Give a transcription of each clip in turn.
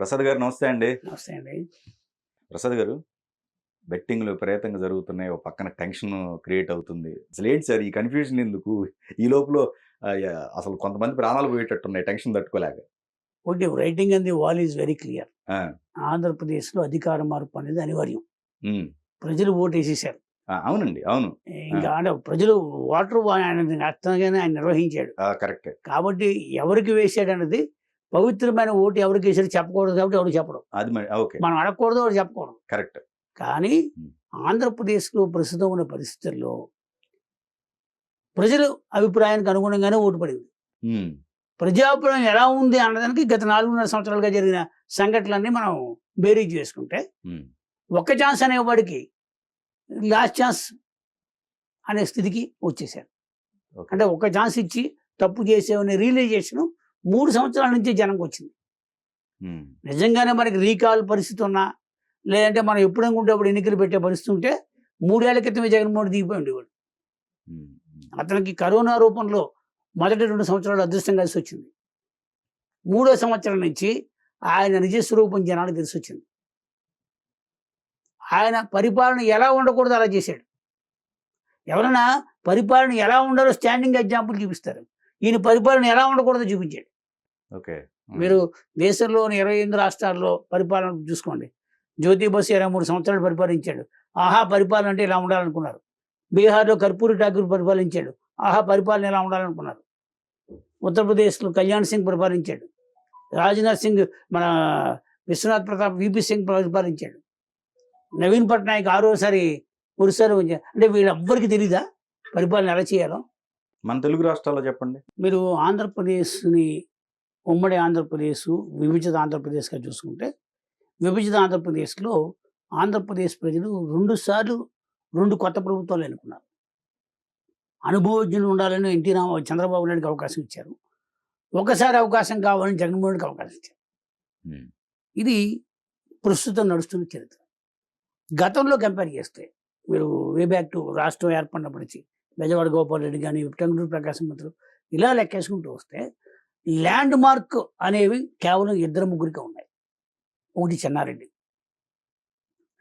ప్రసాద్ గారు నమస్తే అండి. నమస్తే అండి. ప్రసాద్ గారు, బెట్టింగ్‌లు విపరీతంగా జరుగుతున్నాయి. ఓ పక్కన టెన్షన్ క్రియేట్ అవుతుంది. అసలేంటి సార్ ఈ కన్‌ఫ్యూజన్ ఎందుకు? ఈ లోపల అసలు కొంతమంది ప్రాణాలు పోయేటట్టున్నాయి టెన్షన్ తట్టుకోలేక. ఒకటి writing on the wall is very clear. ఆ! ఆంధ్రప్రదేశ్‌లో అధికార మార్పు అనేది అనివార్యం. హ్మ్. ప్రజలు ఓటేసేసారు. అవునండి. అవును. ఇంకా అంటే ప్రజలు ఆయన అర్థంగానే ఆయన నిర్వహించాడు. కరెక్టే. కాబట్టి ఎవరికి వేసాడన్నది పవిత్రమైన ఓటు ఎవరికి వేసాడో చెప్పకూడదు కాబట్టి ఎవరు చెప్పడం. అది ఓకే. మనం అడగకూడదు, ఎవరు చెప్పకూడదు. కరెక్ట్. కానీ ఆంధ్రప్రదేశ్‌లో ప్రస్తుతం ఉన్న పరిస్థితుల్లో ప్రజల అభిప్రాయానికి అనుగుణంగానే ఓటు పడింది. హ్మ్. ప్రజాభిప్రాయం ఎలా ఉంది అన్నదానికి గత 4.5 సంవత్సరాలుగా జరిగిన సంఘటనలన్నీ మనం బేరీజ్ చేసుకుంటే ఒక్క ఛాన్స్ అనేవాడికి లాస్ట్ ఛాన్స్ అనే స్థితికి వచ్చేసారు. అంటే ఒక్క ఛాన్స్ ఇచ్చి తప్పు చేసేవనే రియలైజేషన్ 3 సంవత్సరాల నుంచి జనంకి వచ్చింది. నిజంగానే మనకి రీకాల్ పరిస్థితి ఉన్నా, లేదంటే మనం ఎప్పుడనుకుంటే అప్పుడు ఎన్నికలు పెట్టే పరిస్థితి ఉంటే 3 ఏళ్ల క్రితమే జగన్మోహన్ దిగిపోయి ఉండేవాడు. అతనికి కరోనా రూపంలో మొదటి 2 సంవత్సరాలు అదృష్టం కలిసి వచ్చింది. 3వ సంవత్సరం నుంచి ఆయన నిజస్వరూపం జనానికి తెలిసి వచ్చింది. ఆయన పరిపాలన ఎలా ఉండకూడదు అలా చేశాడు. ఎవరైనా పరిపాలన ఎలా ఉండాలో స్టాండింగ్ ఎగ్జాంపుల్ చూపిస్తారు. ఈయన పరిపాలన ఎలా ఉండకూడదో చూపించాడు. ఓకే. మీరు దేశంలోని 28 రాష్ట్రాల్లో పరిపాలన చూసుకోండి. జ్యోతి బసు 23 సంవత్సరాలు పరిపాలించాడు. ఆహా పరిపాలన అంటే ఇలా ఉండాలనుకున్నారు. బీహార్లో కర్పూరి ఠాకూర్ పరిపాలించాడు. ఆహా పరిపాలన ఎలా ఉండాలనుకున్నారు. ఉత్తరప్రదేశ్లో కళ్యాణ్ సింగ్ పరిపాలించాడు. రాజ్నాథ్ సింగ్ మన విశ్వనాథ్ ప్రతాప్ విపి సింగ్ పరిపాలించాడు. నవీన్ పట్నాయక్ 6వసారి ఒరిస్సాలో అంటే వీళ్ళెవ్వరికి తెలీదా పరిపాలన ఎలా చేయాలో? మన తెలుగు రాష్ట్రాల్లో చెప్పండి. మీరు ఆంధ్రప్రదేశ్ని ఉమ్మడి ఆంధ్రప్రదేశ్, విభజిత ఆంధ్రప్రదేశ్గా చూసుకుంటే, విభజిత ఆంధ్రప్రదేశ్లో ఆంధ్రప్రదేశ్ ప్రజలు 2 సార్లు 2 కొత్త ప్రభుత్వాలు ఎన్నుకున్నారు. అనుభవజ్ఞులు ఉండాలని చంద్రబాబు నాయుడుకి అవకాశం ఇచ్చారు. ఒకసారి అవకాశం కావాలని జగన్మోహన్కి అవకాశం ఇచ్చారు. ఇది ప్రస్తుతం నడుస్తున్న చరిత్ర. గతంలో కంపేర్ చేస్తే మీరు వే బ్యాక్ టు రాష్ట్రం ఏర్పడినప్పటి నుంచి బెజవాడ గోపాల్ రెడ్డి కానీ, టంగుటూరి ప్రకాశం పంతులు ఇలా లెక్కేసుకుంటూ వస్తే ల్యాండ్ మార్క్ అనేవి కేవలం 2-3కే ఉన్నాయి. ఒకటి చెన్నారెడ్డి,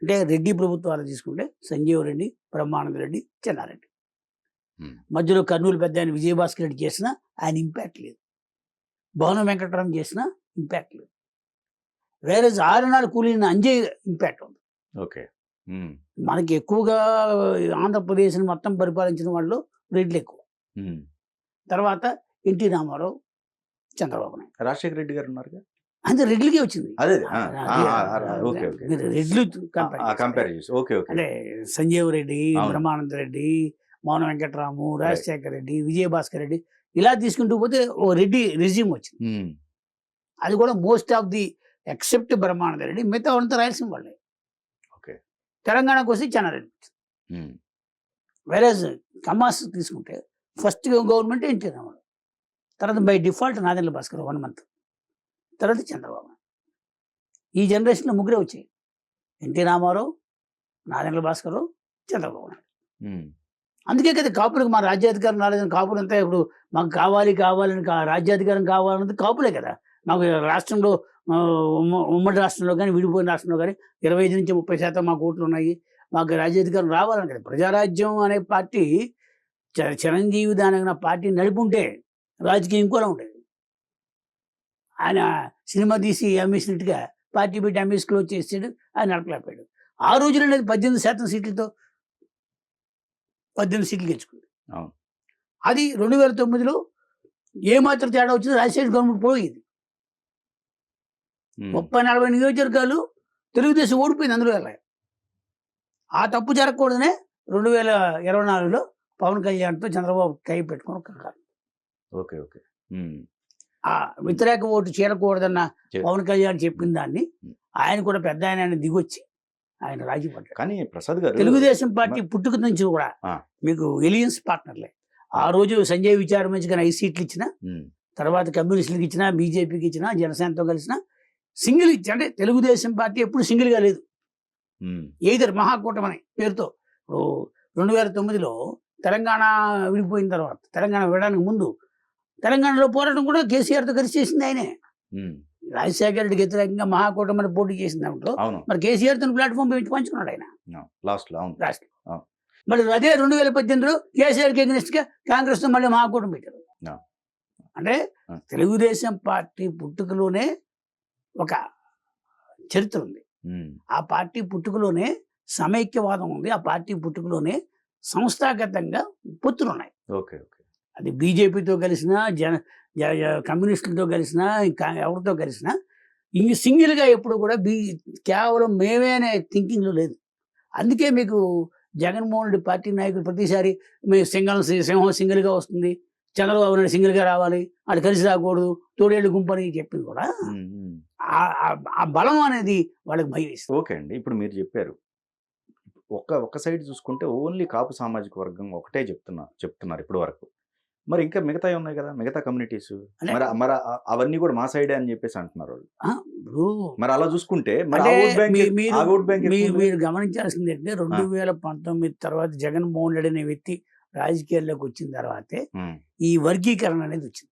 అంటే రెడ్డి ప్రభుత్వాలు తీసుకుంటే సంజీవ్ రెడ్డి, బ్రహ్మానంద రెడ్డి, చెన్నారెడ్డి. మధ్యలో కర్నూలు పెద్ద ఆయన విజయభాస్కర్ రెడ్డి చేసినా ఆయన ఇంపాక్ట్ లేదు. భవనం వెంకటరామ్ చేసినా ఇంపాక్ట్ లేదు. వేరే 6 కూలీన అంజయ్ ఇంపాక్ట్ ఉంది. ఓకే. మనకి ఎక్కువగా ఆంధ్రప్రదేశ్ని మొత్తం పరిపాలించిన వాళ్ళు రెడ్లు ఎక్కువ. తర్వాత ఎన్టీ రామారావు, చంద్రబాబు నాయుడు, రాజశేఖర రెడ్డి గారు ఉన్నారు. అంటే రెడ్లకే వచ్చింది. రెడ్లు అంటే సంజీవ్ రెడ్డి, బ్రహ్మానంద రెడ్డి, మౌన వెంకటరాము, రాజశేఖర రెడ్డి, విజయభాస్కర్ రెడ్డి ఇలా తీసుకుంటూ పోతే ఓ రెడ్డి రెజ్యూమ్ వచ్చింది. అది కూడా most of the except Brahmananda Reddy, మిగతా అంతా రాయలసీమ వాళ్ళే. తెలంగాణకు వస్తే చెన్నారెడ్డి. వేరేజ్ కమాస్ తీసుకుంటే ఫస్ట్ గవర్నమెంట్ ఎన్టీ రామారావు, తర్వాత by default Nadendla Bhaskar 1 month, తర్వాత చంద్రబాబు. ఈ జనరేషన్లో 3 వచ్చాయి: ఎన్టీ రామారావు, నాదెండ్ల భాస్కర్, చంద్రబాబు నాయుడు. అందుకే కదా కాపులకు మా రాజ్యాధికారం రాలేదని కాపులు అంతా ఇప్పుడు మాకు కావాలని రాజ్యాధికారం కావాలన్నది కాపులే కదా. మాకు రాష్ట్రంలో ఉమ్మడి రాష్ట్రంలో కానీ విడిపోయిన రాష్ట్రంలో కానీ 25 నుంచి 30% మాకు ఓట్లు ఉన్నాయి, మాకు రాజ్యాధికారం రావాలని కదా. ప్రజారాజ్యం అనే పార్టీ చిరంజీవి దాని పార్టీ నడుపుంటే రాజకీయం కూడా ఉండేది. ఆయన సినిమా తీసి అమ్మేసినట్టుగా పార్టీ పెట్టి అమ్మేసి క్లోజ్ చేసాడు, ఆయన నడపలేకపోయాడు. ఆ రోజున 18% సీట్లతో 18 సీట్లు గెలుచుకుంది. అది 2009లో ఏమాత్రం తేడా వచ్చిందో రాజశేఖర గవర్నమెంట్ పోయింది. 30-40 నియోజకవర్గాలు తెలుగుదేశం ఓడిపోయింది. అందులో ఆ తప్పు జరగకూడదనే 2024లో పవన్ కళ్యాణ్తో చంద్రబాబు కై పెట్టుకొని కాదు. ఆ వ్యతిరేక ఓటు చేరకూడదన్న పవన్ కళ్యాణ్ చెప్పిన దాన్ని ఆయన కూడా పెద్ద ఆయన దిగొచ్చి ఆయన రాజీ పడ్డాడు. కానీ ప్రసాద్ గారు తెలుగుదేశం పార్టీ పుట్టుక నుంచి కూడా మీకు ఎలియన్స్ పార్ట్నర్లే. ఆ రోజు సంజయ్ విచారం నుంచి కానీ 5 సీట్లు ఇచ్చినా, తర్వాత కమ్యూనిస్టులకు ఇచ్చినా, బీజేపీకి ఇచ్చినా, జనసేనతో కలిసిన సింగిల్ ఇచ్చి, అంటే తెలుగుదేశం పార్టీ ఎప్పుడు సింగిల్గా లేదు. ఏదర్ మహాకూటమి అనే పేరుతో 2009లో తెలంగాణ విడిపోయిన తర్వాత, తెలంగాణ విడడానికి ముందు తెలంగాణలో పోరాటం కూడా కేసీఆర్తో కలిసి చేసింది ఆయనే. రాజశేఖర రెడ్డికి వ్యతిరేకంగా మహాకూటమిని పోటీ చేసిన దాంట్లో అవును మరి కేసీఆర్ తన ప్లాట్ఫామ్ పంచుకున్నాడు ఆయన లాస్ట్ లో అవును రాష్ట్రం. అవును. మరి అదే 2018లో కేసీఆర్కి ఎగ్నెస్ట్ గా కాంగ్రెస్ తో మళ్ళీ మహాకూటమి పెట్టారు. ఆ. అంటే ఆ. తెలుగుదేశం పార్టీ పుట్టుకలోనే ఒక చరిత్ర ఉంది. ఉమ్, ఆ పార్టీ పుట్టుకలోనే సమైక్యవాదం ఉంది. ఆ పార్టీ పుట్టుకలోనే సంస్థాగతంగా పొత్తులు ఉన్నాయి. ఓకే ఓకే అది బీజేపీతో కలిసినా కమ్యూనిస్టులతో కలిసినా ఇంకా ఎవరితో కలిసినా ఇంక సింగిల్గా ఎప్పుడు కూడా కేవలం మేమే అనే థింకింగ్లో లేదు. అందుకే మీకు జగన్మోహన్ రెడ్డి పార్టీ నాయకులు ప్రతిసారి మేము సింహం సింగిల్గా వస్తుంది, చంద్రబాబు నాయుడు సింగిల్గా రావాలి, అది కలిసి రాకూడదు, తోడేళ్ళు గుంపని చెప్పింది కూడా ఉమ్, ఉమ్. ఆ బలం అనేది వాళ్ళకి భయం వేస్తుంది. ఓకే అండి, ఇప్పుడు మీరు చెప్పారు ఒక్క సైడ్ చూసుకుంటే ఓన్లీ కాపు సామాజిక వర్గం ఒకటే చెప్తున్నారు ఇప్పటి వరకు. మరి ఇంకా మిగతా ఉన్నాయి కదా, మిగతా కమ్యూనిటీస్ మరి మరి అవన్నీ కూడా మా సైడే అని చెప్పేసి అంటున్నారు వాళ్ళు. ఇప్పుడు మరి అలా చూసుకుంటే మరి అంటే ఆ ఓట్ బ్యాంక్ మీరు గమనించాల్సింది ఏంటంటే 2019 తర్వాత జగన్మోహన్ రెడ్డి అనే వ్యక్తి రాజకీయాల్లోకి వచ్చిన తర్వాతే ఈ వర్గీకరణ అనేది వచ్చింది.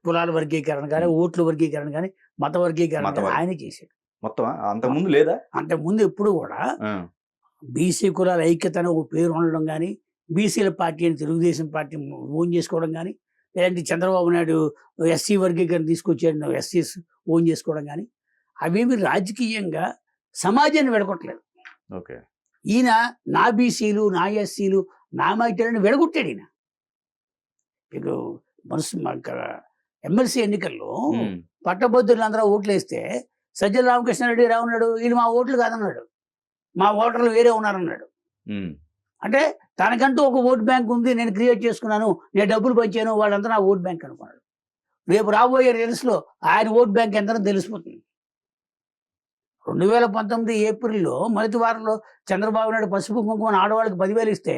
కులాల వర్గీకరణ కానీ, ఓట్ల వర్గీకరణ కానీ, మత వర్గీకరణ ఆయన చేశాడు. మొత్తం అంతకుముందు లేదా? అంతకుముందు ఎప్పుడు కూడా బీసీ కులాల ఐక్యత అని ఒక పేరు ఉండడం కానీ, బీసీల పార్టీ అని తెలుగుదేశం పార్టీ ఓన్ చేసుకోవడం కానీ, లేదంటే చంద్రబాబు నాయుడు ఎస్సీ వర్గీకరణ తీసుకొచ్చాడు, ఎస్సీస్ ఓన్ చేసుకోవడం కానీ, అవేమి రాజకీయంగా సమాజాన్ని విడగొట్టలేదు. ఓకే, ఈయన నా బీసీలు, నా ఎస్సీలు, నా మైటర్ని విడగొట్టాడు ఈయన. ఇప్పుడు ఎమ్మెల్సీ ఎన్నికల్లో పట్టభద్రులు అందరూ ఓట్లు వేస్తే సజ్జల రామకృష్ణారెడ్డి రావున్నాడు, ఈయన మా ఓట్లు కాదన్నాడు, మా ఓటర్లు వేరే ఉన్నారన్నాడు. అంటే తనకంటూ ఒక ఓట్ బ్యాంక్ ఉంది, నేను క్రియేట్ చేసుకున్నాను, నేను డబ్బులు పంచాను, వాళ్ళంతా నా ఓట్ బ్యాంక్ అనుకున్నాడు. రేపు రాబోయే రేస్లో ఆయన ఓట్ బ్యాంక్ ఎంతనో తెలిసిపోతుంది. 2019 ఏప్రిల్లో మొదటి వారంలో చంద్రబాబు నాయుడు పసుపు కుంకుమ ఆడవాళ్ళకి 10,000 ఇస్తే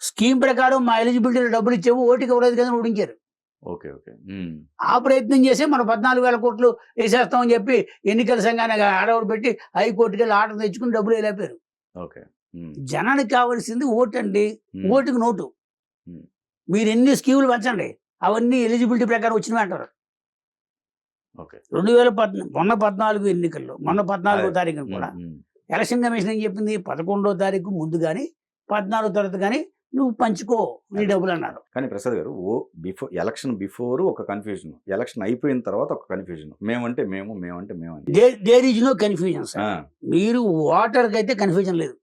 స్కీమ్ ప్రకారం మా ఎలిజిబిలిటీలో డబ్బులు ఇచ్చేవు, ఓటుకి ఇవ్వలేదు కదా ఓడించారు. ఓకే ఓకే ఆ ప్రయత్నం చేసి మనం 14,000 కోట్లు వేసేస్తామని చెప్పి ఎన్నికల సంఘాన్ని ఆడవాడు పెట్టి హైకోర్టుకి వెళ్ళి ఆర్డర్ తెచ్చుకుని డబ్బులు వెళ్ళిపోయారు. జనానికి కావాల్సింది ఓటు అండి, ఓటుకి నోటు. మీరు ఎన్ని స్కీములు పంచండి, అవన్నీ ఎలిజిబిలిటీ ప్రకారం వచ్చినవి అంటారు. 2014 ఎన్నికల్లో మొన్న 14వ తారీఖున కూడా ఎలక్షన్ కమిషన్ ఏం చెప్పింది, 11వ తారీఖు ముందు కానీ 14వ తర్వాత కానీ నువ్వు పంచుకో నీ డబ్బులు అన్నారు. కానీ ప్రసాద్ గారు, ఎలక్షన్ బిఫోర్ ఒక కన్ఫ్యూజన్, ఎలక్షన్ అయిపోయిన తర్వాత ఒక కన్ఫ్యూజన్, మేమంటే మేము there is no confusion sir. మీరు ఓటర్కి అయితే కన్ఫ్యూజన్ లేదు,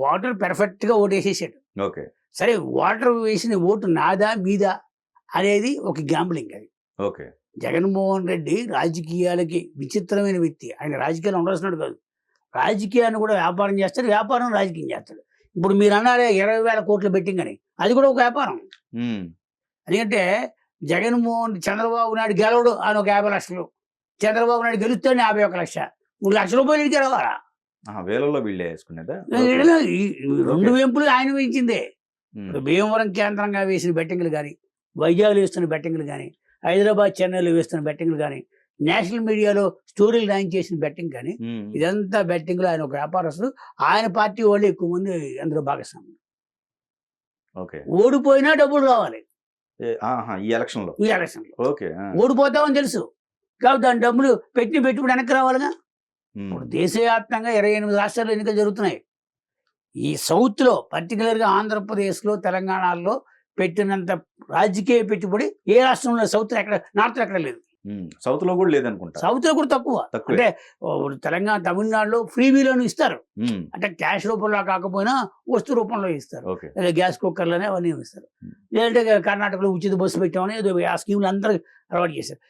ఓటర్ పెర్ఫెక్ట్ గా ఓటు వేసేసాడు. ఓకే, సరే ఓటర్ వేసిన ఓటు నాదా మీదా అనేది ఒక గ్యాంబ్లింగ్ అది. ఓకే, జగన్మోహన్ రెడ్డి రాజకీయాలకి విచిత్రమైన వ్యక్తి. ఆయన రాజకీయాలు ఉండాల్సినట్టు కాదు, రాజకీయాన్ని కూడా వ్యాపారం చేస్తాడు, వ్యాపారం రాజకీయం చేస్తాడు. ఇప్పుడు మీరు అన్నారే 20,000 కోట్లు బెట్టింగ్ అని, అది కూడా ఒక వ్యాపారం. ఎందుకంటే చంద్రబాబు నాయుడు గెలవడు అని ఒక 50 లక్షలు, చంద్రబాబు నాయుడు గెలుస్తాడు 51 లక్ష, 3 లక్షల రూపాయలు గెలవాలా? వేలలో వీళ్ళే వేసుకునేదా? 2 వెంపులు ఆయన వేయించిందే. భీమవరం కేంద్రంగా వేసిన బెట్టింగ్లు కానీ, వైజాగ్లో వేస్తున్న బెట్టింగ్లు కానీ, హైదరాబాద్ చెన్నైలో వేస్తున్న బెట్టింగ్లు కానీ, నేషనల్ మీడియాలో స్టోరీలు రాయింగ్ చేసిన బెట్టింగ్ కానీ, ఇదంతా బెట్టింగ్లో ఆయన ఒక వ్యాపారస్తుడు. ఆయన పార్టీ వాళ్ళు ఎక్కువ మంది అందులో భాగస్వాములు. ఓడిపోయినా డబ్బులు రావాలి ఈ ఎలక్షన్లో. ఓడిపోతామని తెలుసు కాబట్టి దాని డబ్బులు పెట్టుబడి వెనక్కి రావాలిగా. ఇప్పుడు దేశవ్యాప్తంగా 28 రాష్ట్రాల్లో ఎన్నికలు జరుగుతున్నాయి. ఈ సౌత్లో పర్టికులర్గా ఆంధ్రప్రదేశ్లో, తెలంగాణలో పెట్టినంత రాజకీయ పెట్టుబడి ఏ రాష్ట్రంలో సౌత్ నార్త్ ఎక్కడ లేదు. సౌత్ లో కూడా లేదనుకుంటా, సౌత్ లో కూడా తక్కువ. అంటే తెలంగాణ, తమిళనాడులో ఫ్రీవీలోనే ఇస్తారు, అంటే క్యాష్ రూపంలో కాకపోయినా వస్తు రూపంలో ఇస్తారు, లేదా గ్యాస్ కుక్కర్లోనే అవన్నీ ఇస్తారు. లేదంటే కర్ణాటకలో ఉచిత బస్సు పెట్టామని ఆ స్కీమ్లు అందరూ అలవాటు చేశారు.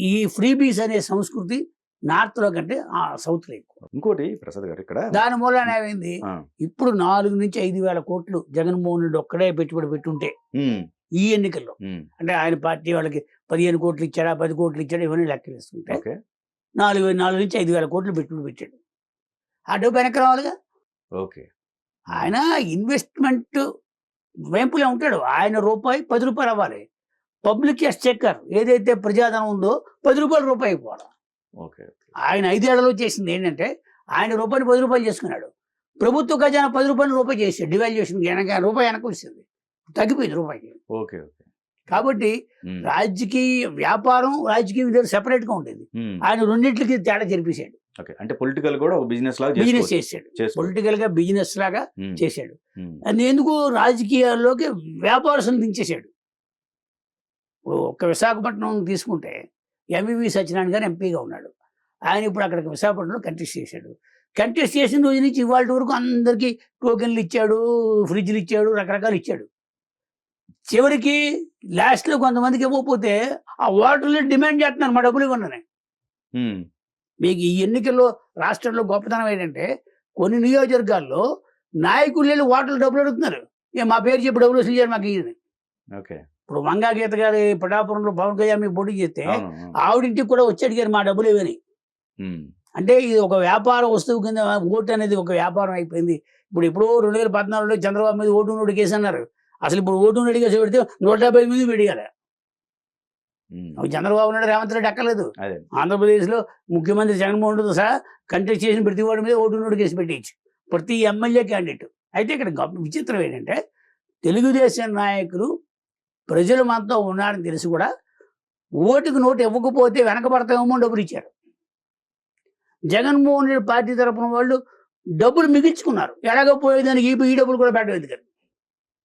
ఈ ఫ్రీబీస్ అనే సంస్కృతి నార్త్ లో కంటే సౌత్ లో ఎక్కువ. ఇంకోటి ప్రసాద్ గారు, ఇక్కడ దాని మూలన ఏమైంది, ఇప్పుడు 4 నుంచి 5,000 కోట్లు జగన్మోహన్ రెడ్డి ఒక్కడే పెట్టుబడి పెట్టుంటే ఈ ఎన్నికల్లో, అంటే ఆయన పార్టీ వాళ్ళకి 15 కోట్లు ఇచ్చాడా, 10 కోట్లు ఇచ్చాడా, ఇవన్నీ లెక్క వేసుకుంటే 4 నుంచి 5,000 కోట్లు పెట్టుబడి పెట్టాడు. ఆ డబ్బు వెనక్కి రావాలిగా. ఆయన ఇన్వెస్ట్మెంట్ వైపులే ఉంటాడు. ఆయన రూపాయి 10 రూపాయలు అవ్వాలి. పబ్లిక్ ఎక్స్చెక్కర్ ఏదైతే ప్రజాధనం ఉందో 10 రూపాయలు రూపాయి అయిపోవాలి. ఆయన 5 ఏళ్లలో చేసింది ఏంటంటే, ఆయన రూపాయలు 10 రూపాయలు చేసుకున్నాడు. ప్రభుత్వ ఖజానా 10 రూపాయలు రూపాయి చేసాడు. డివాల్యుయేషన్ రూపాయి వెనక వచ్చింది, తగ్గిపోయింది రూపాయికి. కాబట్టి రాజకీయ వ్యాపారం రాజకీయ విధానం సెపరేట్గా ఉండేది. ఆయన రెండింటికి తేడా జరిపేశాడు. ఓకే, అంటే పొలిటికల్ కూడా ఒక బిజినెస్ లాగా బిజినెస్ చేశాడు, పొలిటికల్గా బిజినెస్ లాగా చేశాడు. అది ఎందుకు రాజకీయాల్లోకి వ్యాపారస్తులు దించేశాడు. ఇప్పుడు ఒక్క విశాఖపట్నం తీసుకుంటే ఎంవివి సత్యనారాయణ గారు ఎంపీగా ఉన్నాడు. ఆయన ఇప్పుడు అక్కడికి విశాఖపట్నంలో కంటెస్ట్ చేశాడు. కంటెస్ట్ చేసిన రోజు నుంచి ఇవాళ వరకు అందరికీ టోకెన్లు ఇచ్చాడు, ఫ్రిడ్జ్లు ఇచ్చాడు, రకరకాలు ఇచ్చాడు. చివరికి లాస్ట్లో కొంతమందికి ఇవ్వకపోతే ఆ ఓటర్లు డిమాండ్ చేస్తున్నారు మా డబ్బులు ఇవ్వనని. మీకు ఈ ఎన్నికల్లో రాష్ట్రంలో గొప్పతనం ఏంటంటే కొన్ని నియోజకవర్గాల్లో నాయకులు వెళ్ళి ఓటర్లు డబ్బులు అడుగుతున్నారు. మా పేరు చెప్పి డబ్బులు వసూలు చేయాలి మాకు ఇయ్యని. ఇప్పుడు వంగా గీత గారి పిఠాపురంలో పవన్ కళ్యాణ్ మీకు పోటీ చేస్తే ఆవిడింటికి కూడా వచ్చి అడిగారు మా డబ్బులు ఇవ్వని. అంటే ఇది ఒక వ్యాపార వస్తువు కింద ఓటు అనేది ఒక వ్యాపారం అయిపోయింది. ఇప్పుడు 2014లో చంద్రబాబు మీద ఓటు నోటు కేసు అన్నారు. అసలు ఇప్పుడు ఓటు నోటు కేసు పెడితే 170 పెడిగారు. చంద్రబాబు నాయుడు రేవంత్ రెడ్డి ఎక్కలేదు. ఆంధ్రప్రదేశ్లో ముఖ్యమంత్రి జగన్మోహన్ రెడ్డి సహా కంటెస్ట్ చేసిన ప్రతి వాడి మీద ఓటు నోటు కేసు పెట్టించు, ప్రతి ఎమ్మెల్యే క్యాండిడేట్. అయితే ఇక్కడ విచిత్రం ఏంటంటే తెలుగుదేశం నాయకులు ప్రజలు మనతో ఉన్నారని తెలిసి కూడా ఓటుకు నోటు ఇవ్వకపోతే వెనకబడతామేమో డబ్బులు ఇచ్చారు. జగన్మోహన్ రెడ్డి పార్టీ తరఫున వాళ్ళు డబ్బులు మిగిల్చుకున్నారు. ఎలాగపోయేదానికి ఈ డబ్బులు కూడా పెట్టలేదు కదా.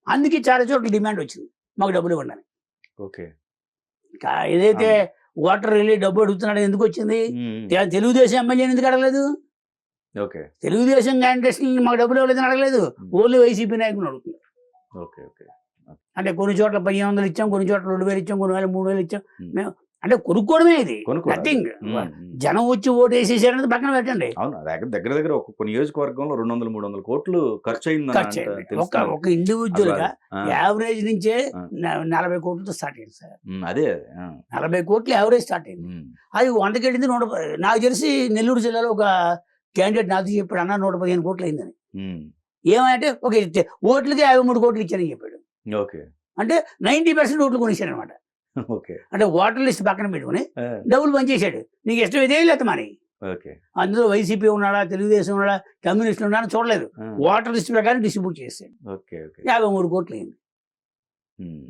అందుకే చాలా చోట్ల డిమాండ్ వచ్చింది మాకు డబ్బులు ఇవ్వండి. ఓకే, ఏదైతే ఓటర్ వెళ్ళి డబ్బు అడుగుతున్నాడు ఎందుకు వచ్చింది? తెలుగుదేశం ఎమ్మెల్యే ఎందుకు అడగలేదు? తెలుగుదేశం క్యాండిడేట్స్ని మాకు డబ్బులు ఇవ్వలేదని అడగలేదు. ఓన్లీ వైసీపీ నాయకులు అడుగుతున్నారు. అంటే కొన్ని చోట్ల 1500 ఇచ్చాం, కొన్ని చోట్ల 2000 ఇచ్చాం, కొన్ని 3000 ఇచ్చాం. మేము అంటే కొనుక్కోవడమే ఇది, నథింగ్. జనం వచ్చి ఓటు వేసేసారనేది పక్కన పెట్టండి. అవును, దగ్గర దగ్గర ఒక నియోజకవర్గంలో 200-300 కోట్లు ఖర్చు అయింది. ఒక ఇండివిజువల్ గా యావరేజ్ నుంచే 40 కోట్లతో స్టార్ట్ అయింది సార్. అదే 40 కోట్లు యావరేజ్ స్టార్ట్ అయింది. అది 100కి వెళ్ళింది. నాకు తెలిసి నెల్లూరు జిల్లాలో ఒక క్యాండిడేట్ నాతో చెప్పాడు, అన్న 115 కోట్లు అయిందని. ఏమంటే ఒక ఓట్లకి 53 కోట్లు ఇచ్చారని చెప్పాడు. అంటే 90% ఓట్లు కొనిచ్చారు అనమాట. అంటే ఓటర్ లిస్ట్ పక్కన పెట్టుకుని డబ్బులు పనిచేశాడు. నీకు ఇష్టం ఇదే లేదు మరి. అందులో వైసీపీ ఉన్నాడా, తెలుగుదేశం ఉన్నాడా, కమ్యూనిస్టులు ఉన్నాడా చూడలేదు. ఓటర్ లిస్ట్ ప్రకారం డిస్ట్రిబ్యూట్ చేశాడు. 53 కోట్లు అయింది.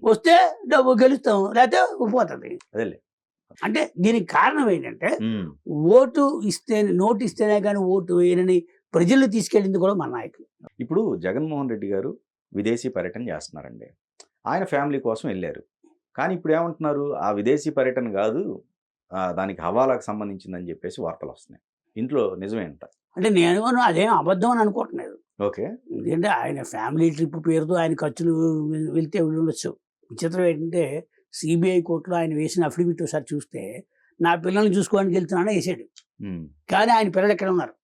వస్తే డబ్బు గెలుస్తాం, లేకపోతే పోతుంది. అంటే దీనికి కారణం ఏంటంటే ఓటు ఇస్తే, నోటు ఇస్తేనే కానీ ఓటు వేయనని ప్రజలు తీసుకెళ్ళింది కూడా మన నాయకులు. ఇప్పుడు జగన్మోహన్ రెడ్డి గారు విదేశీ పర్యటన చేస్తున్నారండి. ఆయన ఫ్యామిలీ కోసం వెళ్ళారు. కానీ ఇప్పుడు ఏమంటున్నారు, ఆ విదేశీ పర్యటన కాదు, దానికి హవాలాకు సంబంధించిందని చెప్పేసి వార్తలు వస్తున్నాయి. ఇంట్లో నిజమేంట? అంటే నేను అదేం అబద్ధం అని అనుకోవట్లేదు. ఓకే, ఎందుకంటే ఆయన ఫ్యామిలీ ట్రిప్ పేరుతో ఆయన ఖర్చులు వెళ్తే వెళ్ళొచ్చు. విచిత్రం ఏంటంటే సిబిఐ కోర్టులో ఆయన వేసిన అఫిడవిట్ ఒకసారి చూస్తే నా పిల్లల్ని చూసుకోవడానికి వెళ్తున్నానని వేసాడు. కానీ ఆయన పిల్లలు ఎక్కడ ఉన్నారు?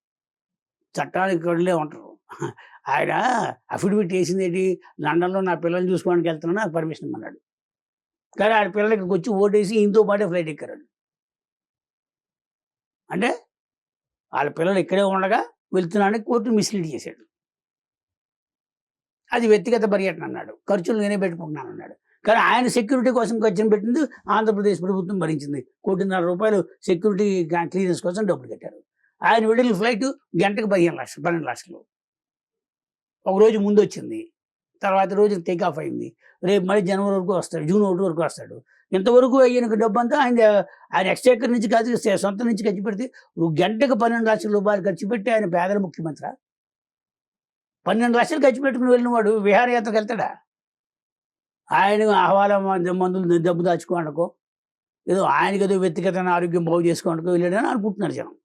చట్టానికి కడులే ఉంటారు. ఆయన అఫిడవిట్ వేసింది ఏంటి, లండన్లో నా పిల్లల్ని చూసుకోవడానికి వెళ్తున్నాను నాకు పర్మిషన్ అన్నాడు. కానీ ఆడ పిల్లలు ఇక్కడికి వచ్చి ఓటేసి ఇంతో పాటే ఫ్లైట్ ఎక్కారు. అంటే వాళ్ళ పిల్లలు ఇక్కడే ఉండగా వెళ్తున్నాడని కోర్టు మిస్లీడ్ చేశాడు. అది వ్యక్తిగత పర్యటన అన్నాడు, ఖర్చులు నేనే పెట్టుకుంటున్నాను అన్నాడు. కానీ ఆయన సెక్యూరిటీ కోసం ఖర్చును పెట్టింది ఆంధ్రప్రదేశ్ ప్రభుత్వం భరించింది. ₹1.5 సెక్యూరిటీ క్లియరెన్స్ కోసం డబ్బులు కట్టారు. ఆయన వెళ్ళిన ఫ్లైట్ గంటకు 12 లక్షలు. ఒకరోజు ముందు వచ్చింది, తర్వాత రోజు టేక్ ఆఫ్ అయింది. రేపు మళ్ళీ జనవరి వరకు వస్తాడు, జూన్ 1 వరకు వస్తాడు. ఇంతవరకు అయ్యిన డబ్బు అంతా ఆయన ఎక్స్చేకర్ నుంచి కాదు, సొంత నుంచి ఖర్చు పెడితే గంటకు ₹12 లక్షలు ఖర్చు పెట్టి ఆయన పేదల ముఖ్యమంత్రి. 12 లక్షలు ఖర్చు పెట్టుకుని వెళ్ళిన వాడు విహారయాత్రకు వెళ్తాడా? ఆయన హవాలా మందులు డబ్బు దాచుకోవడానికో, ఏదో ఆయనకి ఏదో వ్యక్తిగత ఆరోగ్యం బాగు చేసుకోవడానికో వెళ్ళాడని అనుకుంటున్నారు జనం.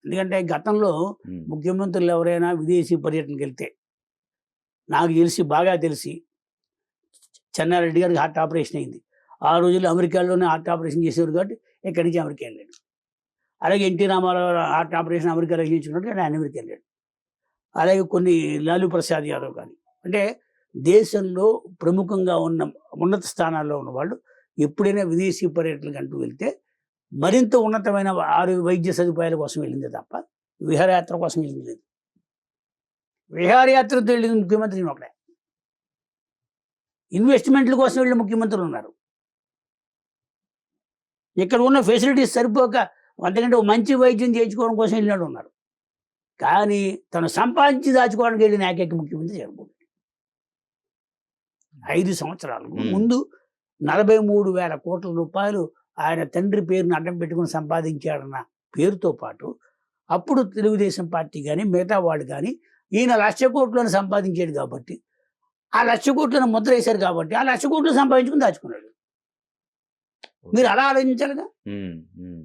ఎందుకంటే గతంలో ముఖ్యమంత్రులు ఎవరైనా విదేశీ పర్యటనకి వెళ్తే నాకు బాగా తెలిసి చెన్నారెడ్డి గారికి హార్ట్ ఆపరేషన్ అయింది. ఆ రోజుల్లో అమెరికాలోనే హార్ట్ ఆపరేషన్ చేసేవారు కాబట్టి ఇక్కడి నుంచి అమెరికా వెళ్ళాడు. అలాగే ఎన్టీ రామారావు హార్ట్ ఆపరేషన్ అమెరికాలో చేయించుకున్నట్టు ఆయన అమెరికా వెళ్ళాడు. అలాగే కొన్ని లాలూ ప్రసాద్ యాదవ్ కానీ, అంటే దేశంలో ప్రముఖంగా ఉన్న ఉన్నత స్థానాల్లో ఉన్న వాళ్ళు ఎప్పుడైనా విదేశీ పర్యటనకు అంటూ వెళ్తే మరింత ఉన్నతమైన వైద్య సదుపాయాల కోసం వెళ్ళిందే తప్ప విహారయాత్ర కోసం వెళ్ళింది లేదు. విహారయాత్రతో వెళ్ళిన ముఖ్యమంత్రి ఒకడే. ఇన్వెస్ట్మెంట్ల కోసం వెళ్ళిన ముఖ్యమంత్రులు ఉన్నారు. ఇక్కడ ఉన్న ఫెసిలిటీస్ సరిపోక అంతకంటే మంచి వైద్యం చేయించుకోవడం కోసం వెళ్ళినాడు ఉన్నారు. కానీ తను సంపాదించి దాచుకోవడానికి వెళ్ళిన ఏకైక ముఖ్యమంత్రి జగన్మోహన్ రెడ్డి. 5 సంవత్సరాలు మ్మ్. ముందు 43,000 కోట్ల రూపాయలు ఆయన తండ్రి పేరును అడ్డం పెట్టుకుని సంపాదించాడన్న పేరుతో పాటు అప్పుడు తెలుగుదేశం పార్టీ కానీ మిగతా వాళ్ళు కానీ ఈయన 1,00,000 కోట్లను సంపాదించాడు కాబట్టి ఆ 1,00,000 కోట్లను ముద్ర వేశారు కాబట్టి ఆ 1,00,000 కోట్లు సంపాదించుకుని దాచుకున్నాడు. మీరు అలా ఆలోచించాలిగా. మ్మ్. మ్మ్.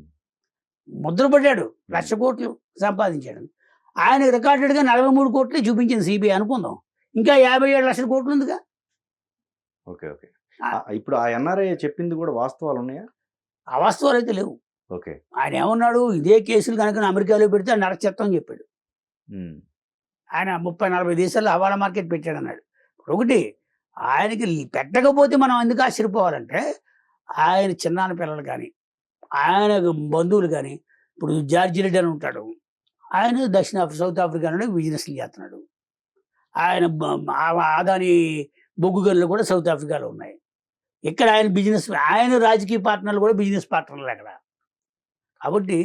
ముద్రపడ్డాడు 1,00,000 కోట్లు సంపాదించాడు. ఆయన రికార్డెడ్గా 43 కోట్లే చూపించింది సిబిఐ అనుకుందాం. ఇంకా 57 లక్షల కోట్లు ఉందిగా. ఓకే ఓకే ఇప్పుడు ఆ ఎన్ఆర్ఐ చెప్పింది కూడా వాస్తవాలు ఉన్నాయా? అవాస్తవాలు అయితే లేవు. ఓకే. ఆయన ఏమన్నాడు, ఇదే కేసులు కనుక అమెరికాలో పెడితే నరక చెత్తం అని చెప్పాడు. మ్మ్. ఆయన 30-40 దేశాల్లో హవాలా మార్కెట్ పెట్టాడు అన్నాడు. ఒకటి ఆయనకి పెట్టకపోతే మనం ఎందుకు ఆశ్చర్యపోవాలంటే ఆయన చిన్నాన్న పిల్లలు కానీ ఆయన బంధువులు కానీ ఇప్పుడు జార్జి రెడ్డి అని ఉంటాడు, ఆయన సౌత్ ఆఫ్రికా నుండి బిజినెస్లు చేస్తున్నాడు. ఆయన ఆదాని బొగ్గు గనులు కూడా సౌత్ ఆఫ్రికాలో ఉన్నాయి. ఇక్కడ ఆయన బిజినెస్, ఆయన రాజకీయ పార్ట్నర్లు కూడా బిజినెస్ పార్ట్నర్లు అక్కడ. కాబట్టి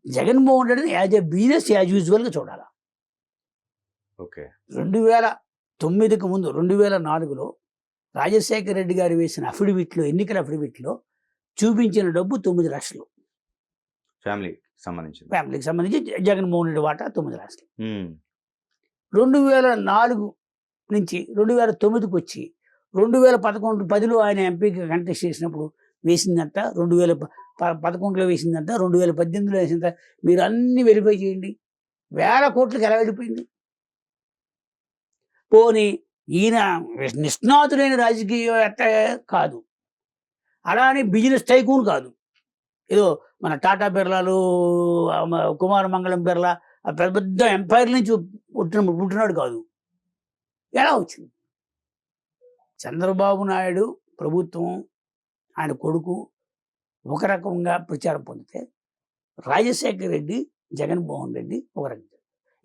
జగన్మోహన్ రెడ్డిని యాజ్ ఎ బిజినెస్ యాజ్ యూజువల్గా చూడాలి. ఓకే. 2009కి ముందు 2004లో రాజశేఖర రెడ్డి గారు వేసిన అఫిడవిట్లో, ఎన్నికల అఫిడవిట్లో చూపించిన డబ్బు 9 లక్షలు. ఫ్యామిలీకి సంబంధించింది. ఫ్యామిలీకి సంబంధించి జగన్మోహన్ రెడ్డి వాటా 9 లక్షలు. మ్మ్. 2004 నుంచి 2009కి వచ్చి 2011-10లో ఆయన ఎంపీకి కంటెస్ట్ చేసినప్పుడు వేసిందంట, 2011లో వేసిందంట, 2018లో వేసిందంట. మీరు అన్ని వెరిఫై చేయండి. 1000 కోట్లకి ఎలా వెళ్ళిపోయింది? పోనీ ఈయన నిష్ణాతుడైన రాజకీయవేత్త కాదు, అలానే బిజినెస్ టైకూన్ కాదు, ఏదో మన టాటా బిర్లాలు, కుమార మంగళం బిర్లా ఆ పెద్ద పెద్ద ఎంపైర్ నుంచి పుట్టినాడు కాదు. ఎలా వచ్చింది? చంద్రబాబు నాయుడు ప్రభుత్వం, ఆయన కొడుకు ఒక రకంగా ప్రచారం పొందితే, రాజశేఖర రెడ్డి, జగన్మోహన్ రెడ్డి ఒక రకంగా.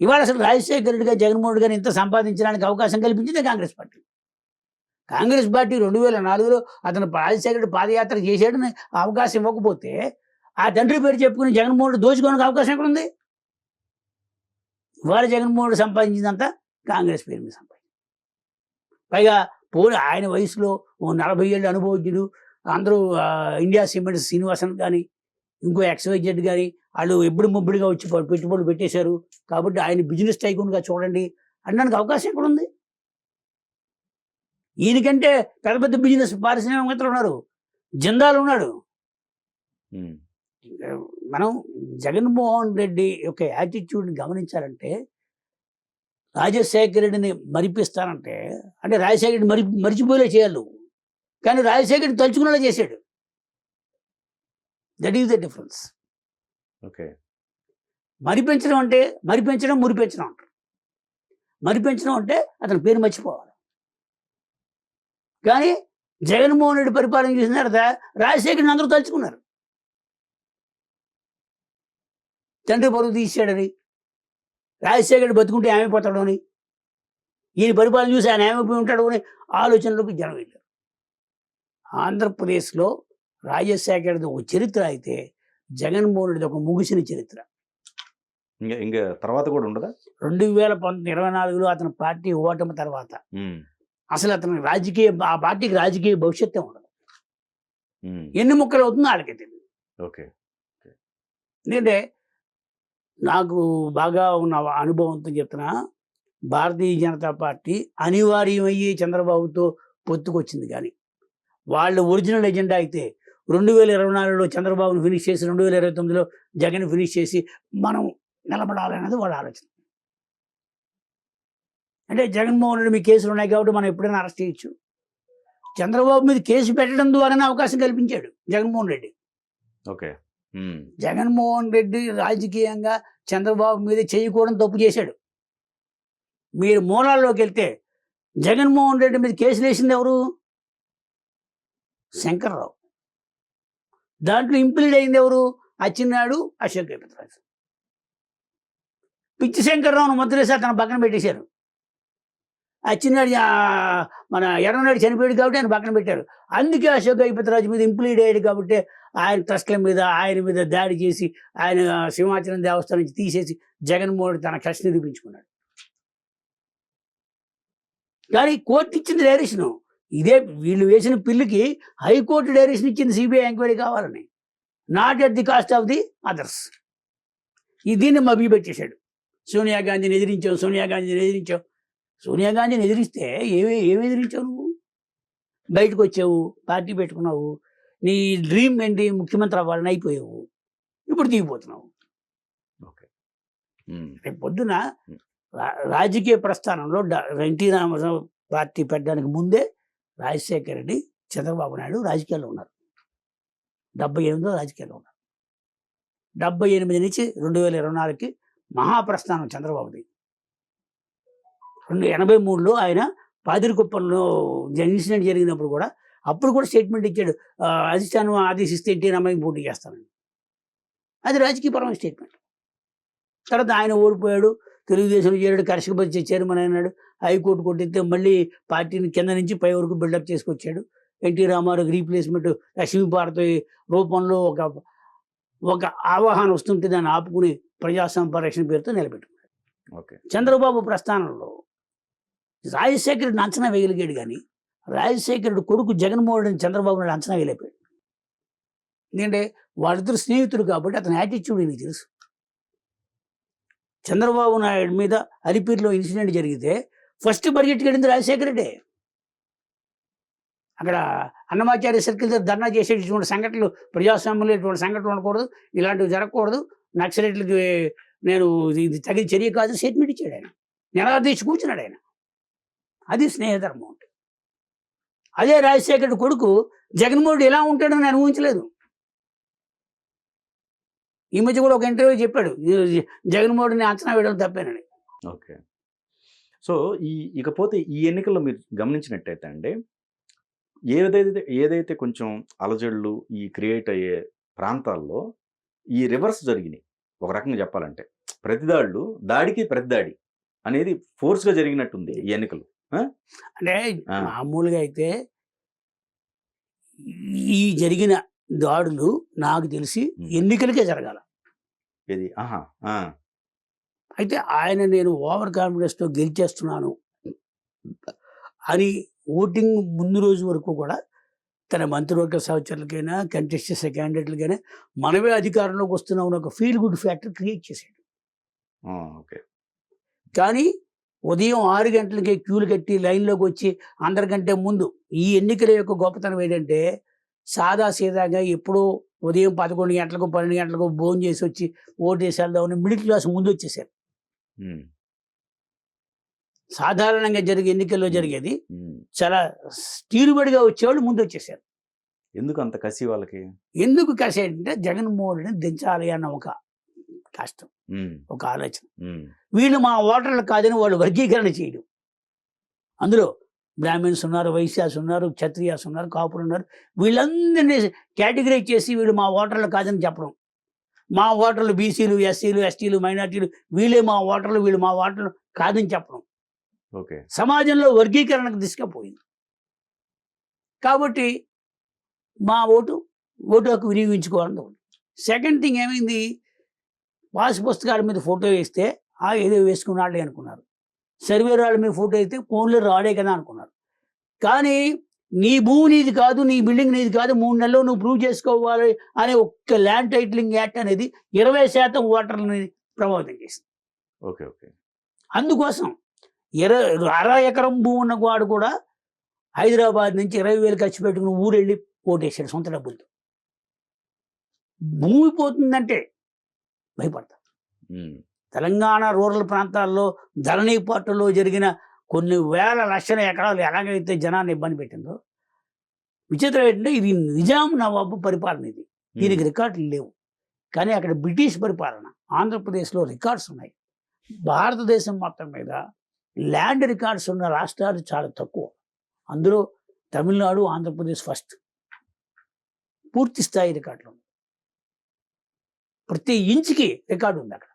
ఇవాళ అసలు రాజశేఖర రెడ్డి గారు, జగన్మోహన్ రెడ్డి గారు ఇంత సంపాదించడానికి అవకాశం కల్పించింది కాంగ్రెస్ పార్టీ. కాంగ్రెస్ పార్టీ 2004లో అతను రాజశేఖర రెడ్డి పాదయాత్ర చేసాడని అవకాశం ఇవ్వకపోతే ఆ తండ్రి పేరు చెప్పుకుని జగన్మోహన్ రెడ్డి దోచుకోవడానికి అవకాశం ఎక్కడ ఉంది? ఇవాళ జగన్మోహన్ రెడ్డి సంపాదించిందంతా కాంగ్రెస్ పేరు మీద సంపాదించింది. పైగా పోనీ ఆయన వయసులో 40 ఏళ్ళ అనుభవజ్ఞుడు అందరూ ఇండియా సిమెంట్స్ శ్రీనివాసన్ కానీ ఇంకో XYZ కానీ వాళ్ళు ఎప్పుడు ముబ్బడిగా వచ్చి పెట్టుబడులు పెట్టేశారు కాబట్టి ఆయన బిజినెస్ టైకూన్గా చూడండి అనడానికి అవకాశం ఎక్కడ ఉంది? ఈయనకంటే పెద్ద పెద్ద బిజినెస్ పారిశ్రామికవేత్తలు ఉన్నారు, జిందాల్ ఉన్నాడు. మ్మ్. మనం జగన్మోహన్ రెడ్డి యొక్క యాటిట్యూడ్ని గమనించాలంటే, రాజశేఖర రెడ్డిని మరిపిస్తానంటే అంటే రాజశేఖర రెడ్డి మరిచిపోయేలా చేయాలి నువ్వు, కానీ రాజశేఖర రెడ్డి తలుచుకునేలా చేశాడు. That is the difference. Okay. మరిపెంచడం అంటే మరిపెంచడం, మురిపెంచడం అంటారు. మరిపెంచడం అంటే అతని పేరు మర్చిపోవాలి. కానీ జగన్మోహన్ రెడ్డి పరిపాలన చేసిన తర్వాత రాజశేఖర్ని అందరూ తలుచుకున్నారు. తండ్రి పరువు తీసాడని, రాజశేఖర్ బతుకుంటే ఏమైపోతాడు అని, ఈయన పరిపాలన చూసి ఆయన ఏమైపోయి ఉంటాడు అని ఆలోచనలోకి జనం వెళ్ళారు. ఆంధ్రప్రదేశ్లో రాజశేఖర్ది ఒక చరిత్ర అయితే జగన్మోహన్ రెడ్డి ఒక ముగిసిన చరిత్ర. ఇంకా తర్వాత కూడా ఉండదా? 2024లో అతని పార్టీ ఓటమి తర్వాత అసలు అతని ఆ పార్టీకి రాజకీయ భవిష్యత్తే ఉండదు. ఎన్ని ముక్కలు అవుతుందో వాళ్ళకే తెలియదు. ఓకే. ఎందుకంటే నాకు బాగా ఉన్న అనుభవంతో చెప్తున్నా, భారతీయ జనతా పార్టీ అనివార్యమయ్యి చంద్రబాబుతో పొత్తుకొచ్చింది. కానీ వాళ్ళు ఒరిజినల్ ఎజెండా అయితే 2024లో చంద్రబాబును ఫినిష్ చేసి 2029లో జగన్ ఫినిష్ చేసి మనం నిలబడాలనేది వాళ్ళ ఆలోచన. అంటే జగన్మోహన్ రెడ్డి మీ కేసులు ఉన్నాయి కాబట్టి మనం ఎప్పుడైనా అరెస్ట్ చేయొచ్చు. చంద్రబాబు మీద కేసు పెట్టడం ద్వారానే అవకాశం కల్పించాడు జగన్మోహన్ రెడ్డి. ఓకే. జగన్మోహన్ రెడ్డి రాజకీయంగా చంద్రబాబు మీద చేయకూడని తప్పు చేశాడు. మీరు మూలాల్లోకి వెళ్తే జగన్మోహన్ రెడ్డి మీద కేసులు వేసింది ఎవరు? శంకర్రావు. దాంట్లో ఇంప్లీడ్ అయింది ఎవరు? అచ్చెన్నాయుడు, అశోక్ గజపతిరాజు. పిచ్చి శంకర్రావును ముద్రేసి అతను పక్కన పెట్టేశారు. అచ్చెన్నాయుడు మన ఎర్రనాయుడు చనిపోయాడు కాబట్టి ఆయన పక్కన పెట్టారు. అందుకే అశోక్ గజపతిరాజు మీద ఇంప్లీడ్ అయ్యాడు కాబట్టి ఆయన ట్రస్ట్ల మీద ఆయన మీద దాడి చేసి ఆయన సింహాచలం దేవస్థానం నుంచి తీసేసి జగన్మోహన్ తన కక్ష నిరూపించుకున్నాడు. కానీ కోర్టు ఇచ్చింది డైరెక్షన్. ఇదే వీళ్ళు వేసిన పిల్లికి హైకోర్టు డైరెక్షన్ ఇచ్చింది సిబిఐ ఎంక్వైరీ కావాలని. Not at the cost of the others. దీన్ని మభ్యపెట్టేశాడు. సోనియా గాంధీని ఎదిరించావు, సోనియా గాంధీని ఎదిరించావు. సోనియా గాంధీని ఎదిరిస్తే ఏమి ఎదిరించావు నువ్వు? బయటకు వచ్చావు, పార్టీ పెట్టుకున్నావు, నీ డ్రీమ్ ఏంటి? ముఖ్యమంత్రి అవ్వాలని అయిపోయావు. ఇప్పుడు దిగిపోతున్నావు. ఓకే. రేపు పొద్దున రాజకీయ ప్రస్థానంలో ఎన్టీ రామారావు పార్టీ పెట్టడానికి ముందే రాజశేఖర రెడ్డి, చంద్రబాబు నాయుడు రాజకీయాల్లో ఉన్నారు. 78లో రాజకీయాల్లో ఉన్నారు. 78 నుంచి 2024కి మహాప్రస్థానం చంద్రబాబుది. 83లో ఆయన పాదిరికుప్పంలో ఇన్సిడెంట్ జరిగినప్పుడు కూడా అప్పుడు కూడా స్టేట్మెంట్ ఇచ్చాడు, అధిష్టానం ఆదేశిస్తే ఎన్టీ రామారావు పోటీ చేస్తానని. అది రాజకీయపరమైన స్టేట్మెంట్. తర్వాత ఆయన ఓడిపోయాడు, తెలుగుదేశంలో చేరాడు, కర్షక పరిషత్ చైర్మన్ అయినాడు, హైకోర్టు కొట్టిస్తే మళ్ళీ పార్టీని కింద నుంచి పై వరకు బిల్డప్ చేసుకొచ్చాడు. ఎన్టీ రామారావు రీప్లేస్మెంట్ లక్ష్మీపార్వతి రూపంలో ఒక ఆవాహన వస్తుంటే దాన్ని ఆపుకుని ప్రజా సంరక్షణ పేరుతో నిలబెట్టుకున్నాడు. ఓకే. చంద్రబాబు ప్రస్థానంలో రాజశేఖరుడిని అంచనా వేయగలిగాడు, కానీ రాజశేఖరుడు కొడుకు జగన్మోహన్ రెడ్డి చంద్రబాబు నాయుడు అంచనా వేయలేకపోయాడు. ఎందుకంటే వాళ్ళిద్దరు స్నేహితులు కాబట్టి అతని యాటిట్యూడ్ నీకు తెలుసు. చంద్రబాబు నాయుడు మీద అలిపిరిలో ఇన్సిడెంట్ జరిగితే ఫస్ట్ పరిగెట్టుకు వెళ్ళింది రాజశేఖర రెడ్డి. అక్కడ అన్నమాచార్య సర్కిల్ దగ్గర ధర్నా చేసేటటువంటి సంఘటనలు, ప్రజాస్వామ్యంలో ఇటువంటి సంఘటనలు ఉండకూడదు, ఇలాంటివి జరగకూడదు, నక్సలైట్లకి నేను ఇది తగిన చర్య కాదు స్టేట్మెంట్ ఇచ్చాడు ఆయన. నిరాదీక్ష కూర్చున్నాడు ఆయన. అది స్నేహధర్మం అంటే. అదే రాజశేఖరుడు కొడుకు జగన్మోహన్ ఎలా ఉంటాడని నేను ఊహించలేదు. ఈ మధ్య కూడా ఒక ఇంటర్వ్యూ చెప్పాడు, జగన్మోహన్ని అంచనా వేయడం తప్పేనని. ఓకే. సో ఇకపోతే ఈ ఎన్నికల్లో మీరు గమనించినట్టయితే అండి, ఏదైతే కొంచెం అలజడులు ఈ క్రియేట్ అయ్యే ప్రాంతాల్లో ఈ రివర్స్ జరిగినాయి. ఒక రకంగా చెప్పాలంటే ప్రతిదాడులు దాడికి ప్రతిదాడి అనేది ఫోర్స్గా జరిగినట్టుంది ఈ ఎన్నికలు. అంటే మామూలుగా అయితే ఈ జరిగిన దాడులు నాకు తెలిసి ఎన్నికలకే జరగాల. ఇది అయితే ఆయన నేను ఓవర్ కాన్ఫిడెన్స్తో గెలిచేస్తున్నాను అని ఓటింగ్ ముందు రోజు వరకు కూడా తన మంత్రివర్గ సహచరులకైనా కంటెస్ట్ చేసే క్యాండిడేట్లకైనా మనమే అధికారంలోకి వస్తున్నామని ఒక ఫీల్ గుడ్ ఫ్యాక్టర్ క్రియేట్ చేశాడు. ఓకే. కానీ ఉదయం 6 గంటలకి క్యూలు కట్టి లైన్లోకి వచ్చి అందరికంటే ముందు ఈ ఎన్నికల యొక్క గొప్పతనం ఏంటంటే సాదా సీదాగా ఎప్పుడో ఉదయం 11 గంటలకు 12 గంటలకు భోజనం చేసి వచ్చి ఓటు వేసి వెళ్దామని మిడిల్ క్లాస్ ముందు వచ్చేసారు. సాధారణంగా జరిగే ఎన్నికల్లో జరిగేది చాలా తీరుబడిగా వచ్చేవాళ్ళు ముందు వచ్చేసారు. ఎందుకు అంత కసి వాళ్ళకి? ఎందుకు కసి అంటే జగన్మోహన్ రెడ్డిని దించాలి అన్న ఒక కష్టం, ఒక ఆలోచన. వీళ్ళు మా ఓటర్లు కాదని వాళ్ళు వర్గీకరణ చేయడం. అందులో బ్రాహ్మిన్స్ ఉన్నారు, వైశ్యాస్ ఉన్నారు, క్షత్రియాస్ ఉన్నారు, కాపులు ఉన్నారు. వీళ్ళందరినీ కేటగిరైజ్ చేసి వీళ్ళు మా ఓటర్లు కాదని చెప్పడం. మా ఓటర్లు బీసీలు, ఎస్సీలు, ఎస్టీలు, మైనార్టీలు, వీళ్ళే మా ఓటర్లు, వీళ్ళు మా ఓటర్లు కాదని చెప్పడం. ఓకే. సమాజంలో వర్గీకరణకు తీసుకుపోయింది. కాబట్టి మా ఓటు హక్కు వినియోగించుకోవాలని ఉంది. సెకండ్ థింగ్ ఏమైంది, పాస్ పుస్తకాల మీద ఫోటో వేస్తే ఏదో వేసుకున్నాడే అనుకున్నారు. సర్వే రాళ్ళ మీద ఫోటో వేస్తే ఫోన్లో రాడే కదా అనుకున్నారు. కానీ నీ భూమి నీది కాదు, నీ బిల్డింగ్ నీది కాదు, 3 నెలల్లో నువ్వు ప్రూవ్ చేసుకోవాలి అనే ఒక్క ల్యాండ్ టైటిలింగ్ యాక్ట్ అనేది 20% ఓటర్లని ప్రభావితం చేసింది. ఓకే. ఓకే. అందుకోసం 1/2 ఎకరం భూమి ఉన్న వాడు కూడా హైదరాబాద్ నుంచి 20,000 ఖర్చు పెట్టుకుని ఊరెళ్ళి ఓటేసాడు సొంత డబ్బులతో. భూమి పోతుందంటే భయపడతారు. తెలంగాణ రూరల్ ప్రాంతాల్లో ధరణి పార్టీలో జరిగిన కొన్ని వేల లక్షల ఎకరాలు ఎలాగైతే జనాన్ని ఇబ్బంది పెట్టిందో, విచిత్రం ఏంటంటే ఇది నిజాం నవాబు పరిపాలన. ఇది దీనికి రికార్డులు లేవు. కానీ అక్కడ బ్రిటిష్ పరిపాలన. ఆంధ్రప్రదేశ్లో రికార్డ్స్ ఉన్నాయి. భారతదేశం మొత్తం మీద ల్యాండ్ రికార్డ్స్ ఉన్న రాష్ట్రాలు చాలా తక్కువ. అందులో తమిళనాడు, ఆంధ్రప్రదేశ్ ఫస్ట్. పూర్తి స్థాయి రికార్డులు ఉన్నాయి. ప్రతి ఇంచుకి రికార్డు ఉంది అక్కడ.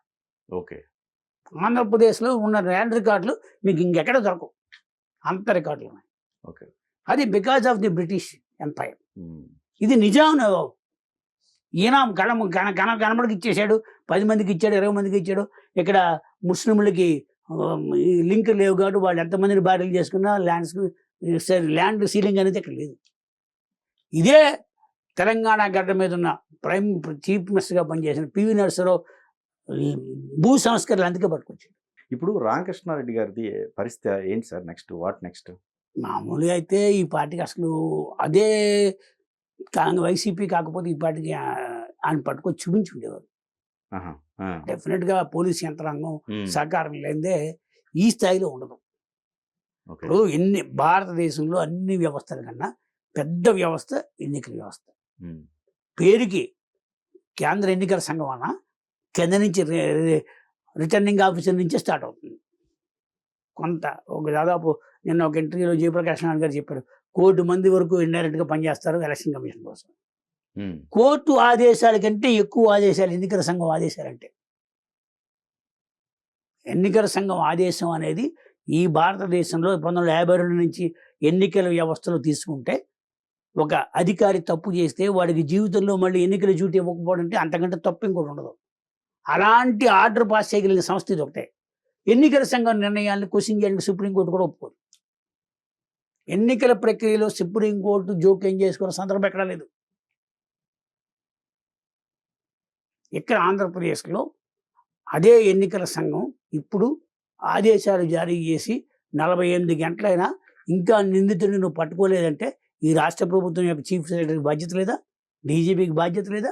ఓకే. ఆంధ్రప్రదేశ్లో ఉన్న ల్యాండ్ రికార్డులు మీకు ఇంకెక్కడ దొరకవు, అంత రికార్డులు ఉన్నాయి. ఓకే. అది because of the British empire. ఇది నిజాం నవాబు. ఈయన కనబడికి ఇచ్చేసాడు, 10 మందికి ఇచ్చాడు, 20 మందికి ఇచ్చాడు. ఇక్కడ ముస్లింలకి ఈ లింక్ లేవు కాబట్టి వాళ్ళు ఎంతమందిని భార్యలు చేసుకున్నా ల్యాండ్ సీలింగ్ అనేది ఇక్కడ లేదు. ఇదే తెలంగాణ గడ్డ మీద ఉన్న ప్రైమ్ చీఫ్ మినిస్టర్గా పనిచేసిన పివి నరసింహరావు భూ సంస్కరణలు అందుకే పట్టుకొచ్చాడు. ఇప్పుడు రామకృష్ణారెడ్డి గారిది పరిస్థితి ఏంటి సార్? Next what next? మామూలుగా అయితే ఈ పార్టీకి అసలు అదే వైసీపీ కాకపోతే ఈ పార్టీకి ఆయన పట్టుకొని చూపించి ఉండేవారు. డెఫినెట్గా పోలీస్ యంత్రాంగం సహకారం లేదే ఈ స్థాయిలో ఉండదు. ఇప్పుడు భారతదేశంలో అన్ని వ్యవస్థల కన్నా పెద్ద వ్యవస్థ ఎన్నికల వ్యవస్థ. పేరుకి కేంద్ర ఎన్నికల సంఘం అన్న కింద నుంచి రిటర్నింగ్ ఆఫీసర్ నుంచే స్టార్ట్ అవుతుంది. కొంత దాదాపు నిన్న ఒక ఇంటర్వ్యూలో జయప్రకాష్ నారాయణ గారు చెప్పారు, 1 కోటి మంది వరకు ఇండైరెక్ట్గా పనిచేస్తారు ఎలక్షన్ కమిషన్ కోసం. కోర్టు ఆదేశాల కంటే ఎక్కువ ఆదేశాలు ఎన్నికల సంఘం ఆదేశాలంటే. ఎన్నికల సంఘం ఆదేశం అనేది ఈ భారతదేశంలో 1952 నుంచి ఎన్నికల వ్యవస్థలో తీసుకుంటే ఒక అధికారి తప్పు చేస్తే వాడికి జీవితంలో మళ్ళీ ఎన్నికల డ్యూటీ ఇవ్వకపోవడం అంటే అంతకంటే తప్పు ఇంకోటి ఉండదు. అలాంటి ఆర్డర్ పాస్ చేయగలిగిన సంస్థ ఇది ఒకటే. ఎన్నికల సంఘం నిర్ణయాలను క్వశ్చన్ చేయడానికి సుప్రీంకోర్టు కూడా ఒప్పుకోదు. ఎన్నికల ప్రక్రియలో సుప్రీంకోర్టు జోక్యం చేసుకున్న సందర్భం ఎక్కడా లేదు. ఇక్కడ ఆంధ్రప్రదేశ్లో అదే ఎన్నికల సంఘం ఇప్పుడు ఆదేశాలు జారీ చేసి 48 గంటలైనా ఇంకా నిందితుడిని నువ్వు పట్టుకోలేదంటే ఈ రాష్ట్ర ప్రభుత్వం యొక్క చీఫ్ సెక్రటరీకి బాధ్యత లేదా? డీజీపీకి బాధ్యత లేదా?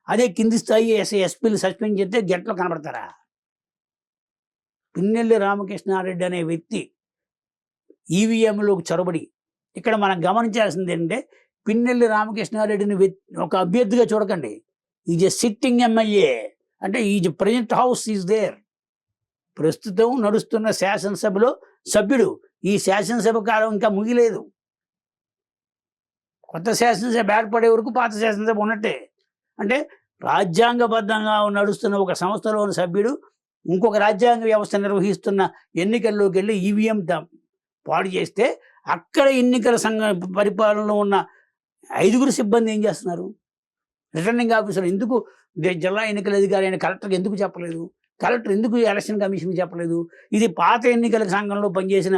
అదే కింది స్థాయి ఎస్పీలు సస్పెండ్ చేస్తే గంటలో కనబడతారా? పిన్నెల్లి రామకృష్ణారెడ్డి అనే వ్యక్తి ఈవీఎంలోకి చొరబడి, ఇక్కడ మనం గమనించాల్సింది ఏంటంటే పిన్నెల్లి రామకృష్ణారెడ్డిని ఒక అభ్యర్థిగా చూడకండి. Is a sitting MLA. అంటే is present house is there. ప్రస్తుతం నడుస్తున్న శాసనసభలో సభ్యుడు. ఈ శాసనసభ కాలం ఇంకా ముగిలేదు. కొత్త శాసనసభ ఏర్పడే వరకు పాత శాసనసభ ఉన్నట్టే. అంటే రాజ్యాంగబద్ధంగా నడుస్తున్న ఒక సంస్థలోని సభ్యుడు ఇంకొక రాజ్యాంగ వ్యవస్థ నిర్వహిస్తున్న ఎన్నికల్లోకి వెళ్ళి ఈవీఎం పాడు చేస్తే అక్కడ ఎన్నికల సంఘ పరిపాలనలో ఉన్న 5 సిబ్బంది ఏం చేస్తున్నారు? రిటర్నింగ్ ఆఫీసర్ ఎందుకు జిల్లా ఎన్నికల అధికారి అయిన కలెక్టర్కి ఎందుకు చెప్పలేదు? కలెక్టర్ ఎందుకు ఎలక్షన్ కమిషన్కి చెప్పలేదు? ఇది పాత ఎన్నికల సంఘంలో పనిచేసిన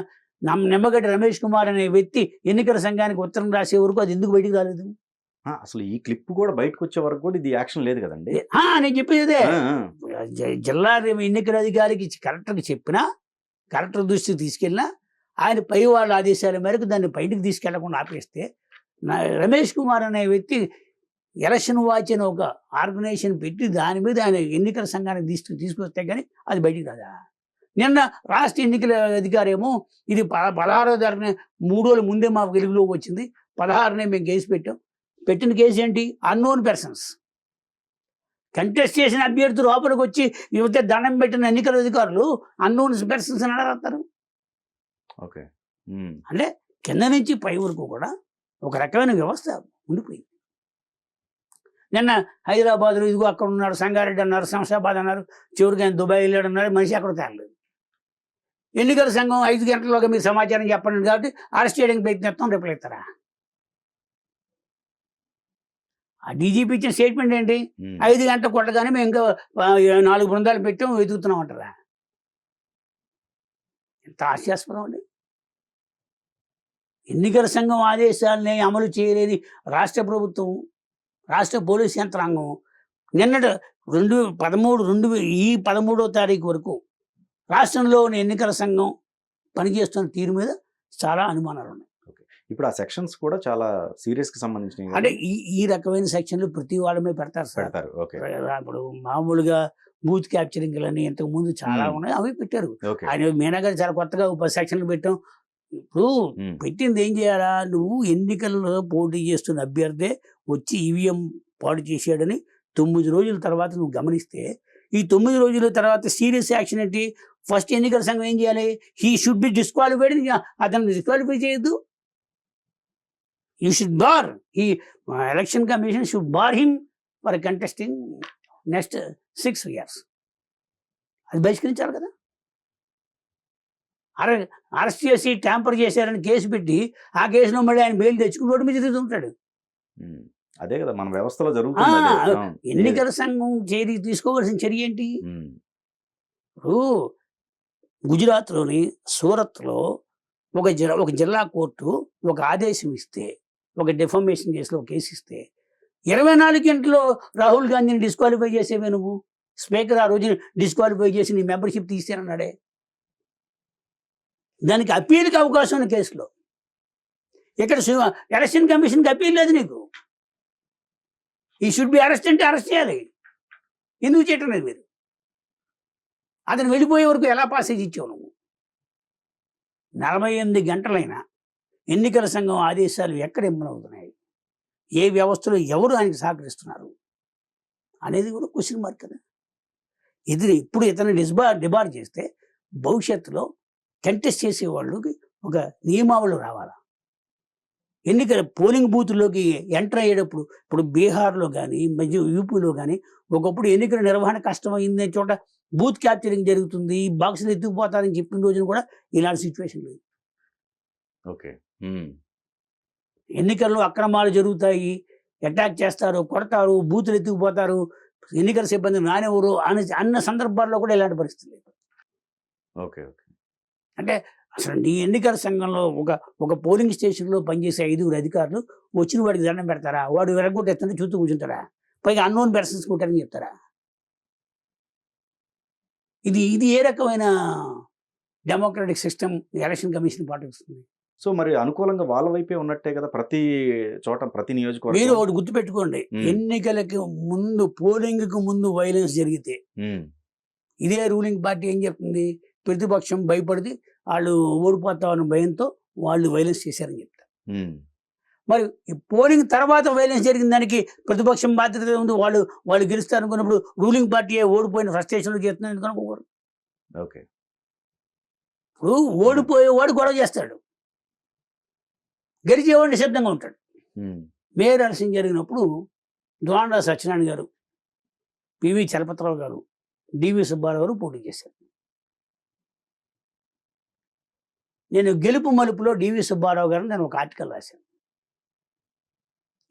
నిమ్మగడ్డి రమేష్ కుమార్ అనే వ్యక్తి ఎన్నికల సంఘానికి ఉత్తరం రాసే వరకు అది ఎందుకు బయటికి రాలేదు? అసలు ఈ క్లిప్ కూడా బయటకు వచ్చే వరకు కూడా ఇది యాక్షన్ లేదు కదండి. నేను చెప్పేదే జిల్లా ఎన్నికల అధికారికి కలెక్టర్కి చెప్పినా, కలెక్టర్ దృష్టికి తీసుకెళ్ళినా ఆయన పై వాళ్ళ ఆదేశాల మేరకు దాన్ని బయటకు తీసుకెళ్లకుండా ఆపేస్తే రమేష్ కుమార్ అనే వ్యక్తి ఎలక్షన్ వాచ్ అని ఒక ఆర్గనైజేషన్ పెట్టి దాని మీద ఆయన ఎన్నికల సంఘానికి తీసుకొస్తే కానీ అది బయటికి రాదా? నిన్న రాష్ట్ర ఎన్నికల అధికారి ఏమో ఇది 16వ తారీఖున 3 రోజుల ముందే మాకు వెలుగులోకి వచ్చింది, 16నే మేము కేసు పెట్టాం. పెట్టిన కేసు ఏంటి? Unknown persons. కంటెస్ట్ చేసిన అభ్యర్థి లోపలికి వచ్చి యువత దండం పెట్టిన ఎన్నికల అధికారులు అన్నోన్ పర్సన్స్ అని అడగతారు. ఓకే. అంటే కింద నుంచి పై వరకు కూడా ఒక రకమైన వ్యవస్థ ఉండిపోయింది. నిన్న హైదరాబాద్లో ఇదిగో అక్కడ ఉన్నాడు సంగారెడ్డి అన్నారు, శంషాబాద్ అన్నారు, చివరికి ఆయన దుబాయ్ వెళ్ళాడు అన్నారు. మనిషి అక్కడ తేరలేదు. ఎన్నికల సంఘం 5 గంటల్లోగా మీరు సమాచారం చెప్పండి కాబట్టి అరెస్ట్ చేయడానికి ప్రయత్నిస్తాం, రిప్లై ఇస్తారా? ఆ డీజీపీ ఇచ్చిన స్టేట్మెంట్ ఏంటి? 5 గంటలు కొట్టగానే మేము ఇంకా 4 బృందాలు పెట్టాం, వెతుకుతున్నాం అంటారా? ఎంత హాస్యాస్పదం అండి. ఎన్నికల సంఘం ఆదేశాలని అమలు చేయలేని రాష్ట్ర ప్రభుత్వం, రాష్ట్ర పోలీస్ యంత్రాంగం నిన్నటి 13వ తారీఖు వరకు రాష్ట్రంలోని ఎన్నికల సంఘం పనిచేస్తున్న తీరు మీద చాలా అనుమానాలు ఉన్నాయి. ఇప్పుడు ఆ సెక్షన్స్ కూడా చాలా సీరియస్ కి సంబంధించినవి. అంటే ఈ రకమైన సెక్షన్లు ప్రతి వాళ్ళ మీద పెడతారు సార్. ఇప్పుడు మామూలుగా బూత్ క్యాప్చరింగ్ అని ఇంతకు ముందు చాలా ఉన్నాయి, అవి పెట్టారు. ఆయన మీనా గారు చాలా కొత్తగా 10 సెక్షన్లు పెట్టాం. ఇప్పుడు పెట్టింది ఏం చేయాలా? నువ్వు ఎన్నికల్లో పోటీ చేస్తున్న అభ్యర్థే వచ్చి ఈవీఎం పాడు చేశాడని 9 రోజుల తర్వాత నువ్వు గమనిస్తే, ఈ 9 రోజుల తర్వాత సీరియస్ యాక్షన్ ఏంటి? ఫస్ట్ ఎన్నికల సంఘం ఏం చేయాలి? He should be disqualified. అతను డిస్క్వాలిఫై చేయొద్దు. You should bar election commission should bar him for contesting next 6 years. అది బహిష్కరించాలి కదా. అరెస్ట్ చేసి ట్యాంపర్ చేశారని కేసు పెట్టి ఆ కేసులో మళ్ళీ ఆయన బెయిల్ తెచ్చుకుని రోడ్డు మీద తిరుగుతుంటాడు. అదే కదా మన వ్యవస్థలో జరుగుతుంది. ఎన్నికల సంఘం తీసుకోవాల్సిన చర్య ఏంటి? ఇప్పుడు గుజరాత్‌లోని సూరత్‌లో ఒక జిల్లా కోర్టు ఒక ఆదేశం ఇస్తే, ఒక డిఫమేషన్ కేసులో ఒక కేసు ఇస్తే 24 గంటల్లో రాహుల్ గాంధీని డిస్‌క్వాలిఫై చేసేవే నువ్వు. స్పీకర్ ఆ రోజు డిస్‌క్వాలిఫై చేసి నీ మెంబర్‌షిప్ తీసేయనన్నాడే. దానికి అప్పీల్‌కి అవకాశం ఉన్న కేసులో. ఇక్కడ ఎలక్షన్ కమిషన్‌కి అప్పీల్ లేదు నీకు. ఈ షుడ్ బి అరెస్ట్ అంటే అరెస్ట్ చేయాలి. ఎందుకు చేయటం లేదు మీరు? అతను వెళ్ళిపోయే వరకు ఎలా పాసేజ్ ఇచ్చావు నువ్వు? 48 గంటలైనా ఎన్నికల సంఘం ఆదేశాలు ఎక్కడ ఇంప్లవుతున్నాయి? ఏ వ్యవస్థలో ఎవరు ఆయనకి సహకరిస్తున్నారు? అనేది కూడా క్వెషన్ మార్క్ కదా. ఇప్పుడు ఇతను డిబార్ చేస్తే భవిష్యత్తులో కంటెస్ట్ చేసేవాళ్ళకి ఒక నియమావళి రావాలా? ఎన్నికల పోలింగ్ బూత్‌లోకి ఎంటర్ అయ్యేటప్పుడు ఇప్పుడు బీహార్‌లో గానీ, యూపీలో గానీ ఒకప్పుడు ఎన్నికల నిర్వహణ కష్టమైందనే చోట బూత్ క్యాప్చరింగ్ జరుగుతుంది. బాక్సులు ఎత్తుకుపోతారని చెప్పిన రోజున కూడా ఇలాంటి సిట్యుయేషన్ లేదు. ఓకే. ఎన్నికల్లో అక్రమాలు జరుగుతాయి. అటాక్ చేస్తారు, కొడతారు, బూతులు ఎత్తుకుపోతారు, ఎన్నికల సిబ్బందిని రానివ్వరు అన్న సందర్భాల్లో కూడా ఇలాంటి పరిస్థితి లేదు. ఓకే. ఓకే. అంటే అసలు నీ ఎన్నికల సంఘంలో ఒక పోలింగ్ స్టేషన్‌లో పనిచేసే 5 అధికారులు వచ్చిన వాడికి దండం పెడతారా? వాడు విరగ్గొట్టేస్తుంటే చూస్తూ కూర్చుంటారా? పైగా అన్నోన్ పర్సన్స్ కొట్టారని చెప్తారా? ఇది ఏ రకమైన డెమోక్రటిక్ సిస్టమ్ ఎలక్షన్ కమిషన్ పాటిస్తుంది? సో మరి అనుకూలంగా వాళ్ళ వైపే ఉన్నట్టే కదా ప్రతి చోట, ప్రతి మీరు నియోజకవర్గం. ఒకటి గుర్తుపెట్టుకోండి. హ్మ్. ఎన్నికలకి ముందు, పోలింగ్‌కి ముందు వైలెన్స్ జరిగితే ఇదే రూలింగ్ పార్టీ ఏం చెప్తుంది? ప్రతిపక్షం భయపడితే వాళ్ళు ఓడిపోతామన్న భయంతో వాళ్ళు వైలెన్స్ చేశారని చెప్తారు. మరి ఈ పోలింగ్ తర్వాత వైలెన్స్ జరిగిన దానికి ప్రతిపక్షం బాధ్యత ఉంది. వాళ్ళు గెలుస్తారు అనుకున్నప్పుడు రూలింగ్ పార్టీ ఓడిపోయిన ఫ్రస్ట్రేషన్‌లో చేస్తున్నారు ఎందుకు అనుకోకూడదు? ఓకే. ఇప్పుడు ఓడిపోయేవాడు గొడవ చేస్తాడు. గెలిచేవాడు నిశ్శబ్దంగా ఉంటాడు. మేయర్ ఎలక్షన్ జరిగినప్పుడు ద్వారకా సత్యనారాయణ గారు, పివి చలపతిరావు గారు, డివి సుబ్బారావు గారు పోటీ చేశారు. నేను గెలుపు మలుపులో డివి సుబ్బారావు గారు నేను ఒక ఆర్టికల్ రాశాను.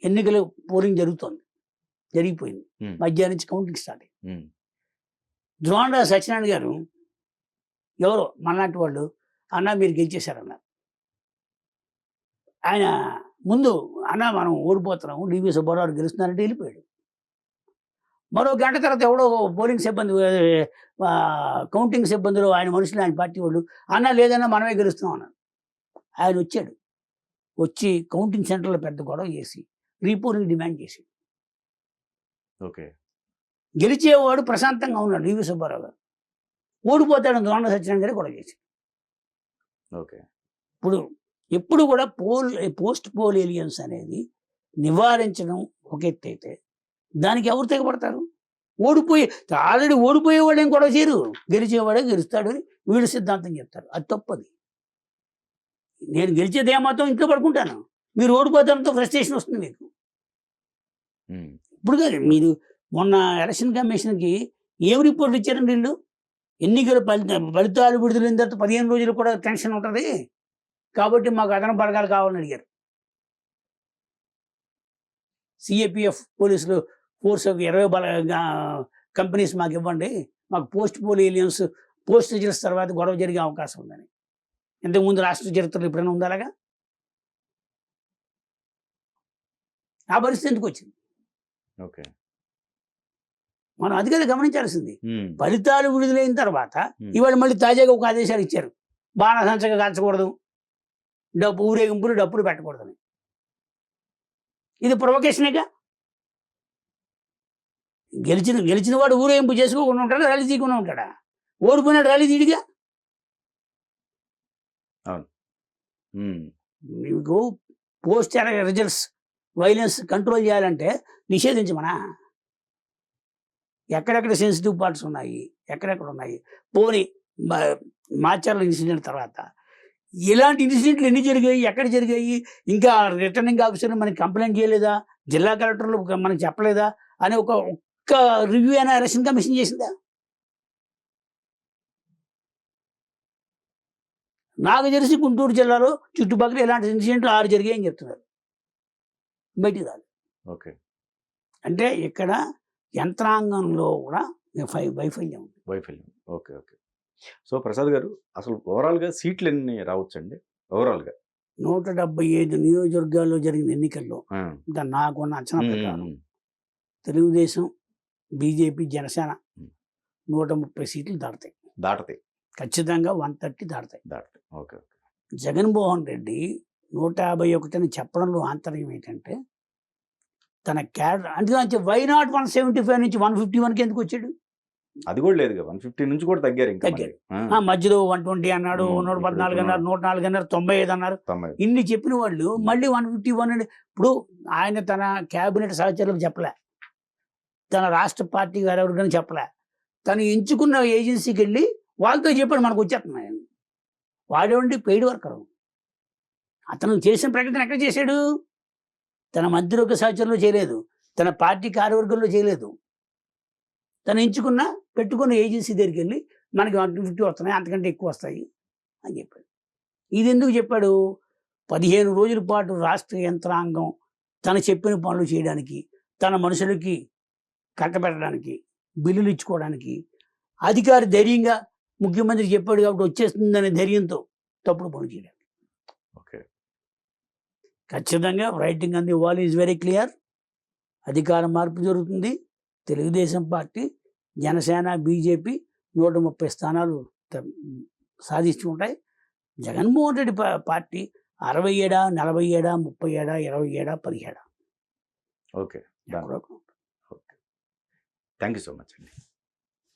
ఎన్నికలు పోలింగ్ జరిగిపోయింది. మధ్యాహ్నం నుంచి కౌంటింగ్ స్టార్ట్ అయింది. ద్వారకా సత్యనారాయణ గారు ఎవరో మనలాంటి వాళ్ళు అన్న మీరు గెలిచేశారన్నారు. ఆయన ముందు అన్న మనం ఓడిపోతున్నాము, డివి సుబ్బారావు గెలుస్తున్నారంటే వెళ్ళిపోయాడు. మరో గంట తర్వాత ఎవడో పోలింగ్ సిబ్బంది, కౌంటింగ్ సిబ్బందిలో ఆయన మనుషులు, ఆయన పార్టీ వాళ్ళు అన్న లేదన్నా మనమే గెలుస్తున్నాం అన్నారు. ఆయన వచ్చాడు. వచ్చి కౌంటింగ్ సెంటర్లో పెద్ద గొడవ చేసి రీపోలింగ్ డిమాండ్ చేసి ఓకే. గెలిచేవాడు ప్రశాంతంగా ఉన్నాడు డివి సుబ్బారావు గారు. ఓడిపోతాడు ద్వారకా సత్యనారాయణ గారు గొడవ చేసి. ఓకే. ఎప్పుడు కూడా పోస్ట్ పోల్ ఎలియన్స్ అనేది నివారించడం ఒక ఎత్తు అయితే దానికి ఎవరు తెగబడతారు? ఆల్రెడీ ఓడిపోయేవాడు ఏం గొడవ చేయరు. గెలిచేవాడే గెలుస్తాడు అని వీడు సిద్ధాంతం చెప్తారు. అది తప్పది. నేను గెలిచేది ఏమాత్రం ఇంట్లో పడుకుంటాను, మీరు ఓడిపోతానంతో ఫ్రస్ట్రేషన్ వస్తుంది మీకు. ఇప్పుడు కాదు, మీరు మొన్న ఎలక్షన్ కమిషన్కి ఏం రిపోర్ట్లు ఇచ్చారండి వీళ్ళు? ఎన్నికల ఫలితాలు విడుదలైన తర్వాత 15 రోజులు కూడా టెన్షన్ ఉంటుంది కాబట్టి మాకు అదనపు బలగాలు కావాలని అడిగారు. సిఏపిఎఫ్ పోలీసులు ఫోర్స్ 20 కంపెనీస్ మాకు ఇవ్వండి, మాకు post poll aliens post results తర్వాత గొడవ జరిగే అవకాశం ఉందని. ఇంతకుముందు రాష్ట్ర చరిత్రలో ఎప్పుడైనా ఉందా అలాగా? ఆ పరిస్థితి ఎందుకు వచ్చింది? ఓకే. మనం అది కదా గమనించాల్సింది. ఫలితాలు విడుదలైన తర్వాత ఇవాళ మళ్ళీ తాజాగా ఒక ఆదేశాలు ఇచ్చారు, బాణసంచగా కాల్చకూడదు, ఊరేగింపులు డప్పులు పెట్టకూడదని. ఇది ప్రొవకేషనేగా. గెలిచిన వాడు ఊరేగింపు చేసుకోకుండా ఉంటాడా, ర్యాలీ తీయకుండా ఉంటాడా? ఓడిపోయినాడు ర్యాలీ తీడిగా. మీకు పోస్ట్ రిజల్ట్స్ వైలెన్స్ కంట్రోల్ చేయాలంటే నిషేధించమనా? ఎక్కడెక్కడ సెన్సిటివ్ పార్ట్స్ ఉన్నాయి, ఎక్కడెక్కడ ఉన్నాయి. పోనీ మాచర్ల ఇన్సిడెంట్ తర్వాత ఇలాంటి ఇన్సిడెంట్లు ఎన్ని జరిగాయి, ఎక్కడ జరిగాయి, ఇంకా రిటర్నింగ్ ఆఫీసర్లు మనకి కంప్లైంట్ చేయలేదా, జిల్లా కలెక్టర్లు మనకి చెప్పలేదా అని ఒక్క రివ్యూ అయినా ఎలక్షన్ కమిషన్ చేసిందా? నాకు తెలిసి గుంటూరు జిల్లాలో చుట్టుపక్కల ఇలాంటి ఇన్సిడెంట్లు 6 జరిగాయని చెప్తున్నారు. బయటికి రాదు. ఓకే. అంటే ఇక్కడ యంత్రాంగంలో కూడా వైఫల్యం. ఓకే. ఓకే. సో, ప్రసాద్ గారు అసలు ఓవరాల్‌గా సీట్లు ఎన్ని రావచ్చండి? ఓవరాల్‌గా? 175 నియోజకవర్గాల్లో జరిగిన ఎన్నికల్లో ఆ! నాకున్న అంచనా హ్మ్. హ్మ్. ప్రకారం హ్మ్. తెలుగుదేశం, బీజేపీ, జనసేన హ్మ్. 130 సీట్లు దాటుతాయి. దాటతాయి. ఖచ్చితంగా 130 దాటుతాయి. దాటతాయి. ఓకే. ఓకే. జగన్మోహన్ రెడ్డి 151 అని చెప్పడంలో ఆంతర్యం ఏంటంటే, తన క్యాడర్ అందుకే వై నాట్ 175 నుంచి 151కి ఎందుకు వచ్చాడు? అది కూడా లేదుగా. 150 నుంచి కూడా తగ్గారు ఇంకా మళ్ళీ. తగ్గాడు. ఆ! మధ్యలో 120 అన్నాడు, ఇప్పుడు 114 ఇప్పుడు అన్నారు, 104 అన్నారు, 95 అన్నారు. 90. ఇన్ని చెప్పిన వాళ్ళు హ్మ్. మళ్ళీ 151 అని ఇప్పుడు ఆయన తన క్యాబినెట్ సహచరులకు చెప్పలే. తన రాష్ట్ర పార్టీ ఎవరికైనా చెప్పలే. తను ఎంచుకున్న ఏజెన్సీకెళ్ళి వాళ్ళతో చెప్పాడు మనకొచ్చేస్తున్నాయని. వాడేవండి పెయిడ్ వర్కరు. అతను చేసిన ప్రకటన ఎక్కడ చేశాడు? తన మంత్రివర్గ సహచరులు చేయలేదు. తన పార్టీ కార్యవర్గంలో చేయలేదు. తను ఎంచుకున్న పెట్టుకున్న ఏజెన్సీ దగ్గరికెళ్ళి మనకి 150 వస్తున్నాయి. అంతకంటే ఎక్కువ వస్తాయి అని చెప్పాడు. ఇదెందుకు చెప్పాడు? 15 రోజుల పాటు రాష్ట్ర యంత్రాంగం తను చెప్పిన పనులు చేయడానికి, తన మనుషులకి కట్టబెట్టడానికి, బిల్లులు ఇచ్చుకోవడానికి, అధికారి ధైర్యంగా ముఖ్యమంత్రి చెప్పాడు కాబట్టి వచ్చేస్తుందనే ధైర్యంతో తప్పుడు పనులు చేయడానికి. ఓకే. ఖచ్చితంగా writing on the wall is very clear. అధికార మార్పు జరుగుతుంది. తెలుగుదేశం పార్టీ, జనసేన, బీజేపీ 130 స్థానాలు త- సాధించుకుంటాయి. Jaganmohan Reddy party 67, 47, 37, 27, 17 okay. Done. ఎక్కడో okay. Thank you so much అండి.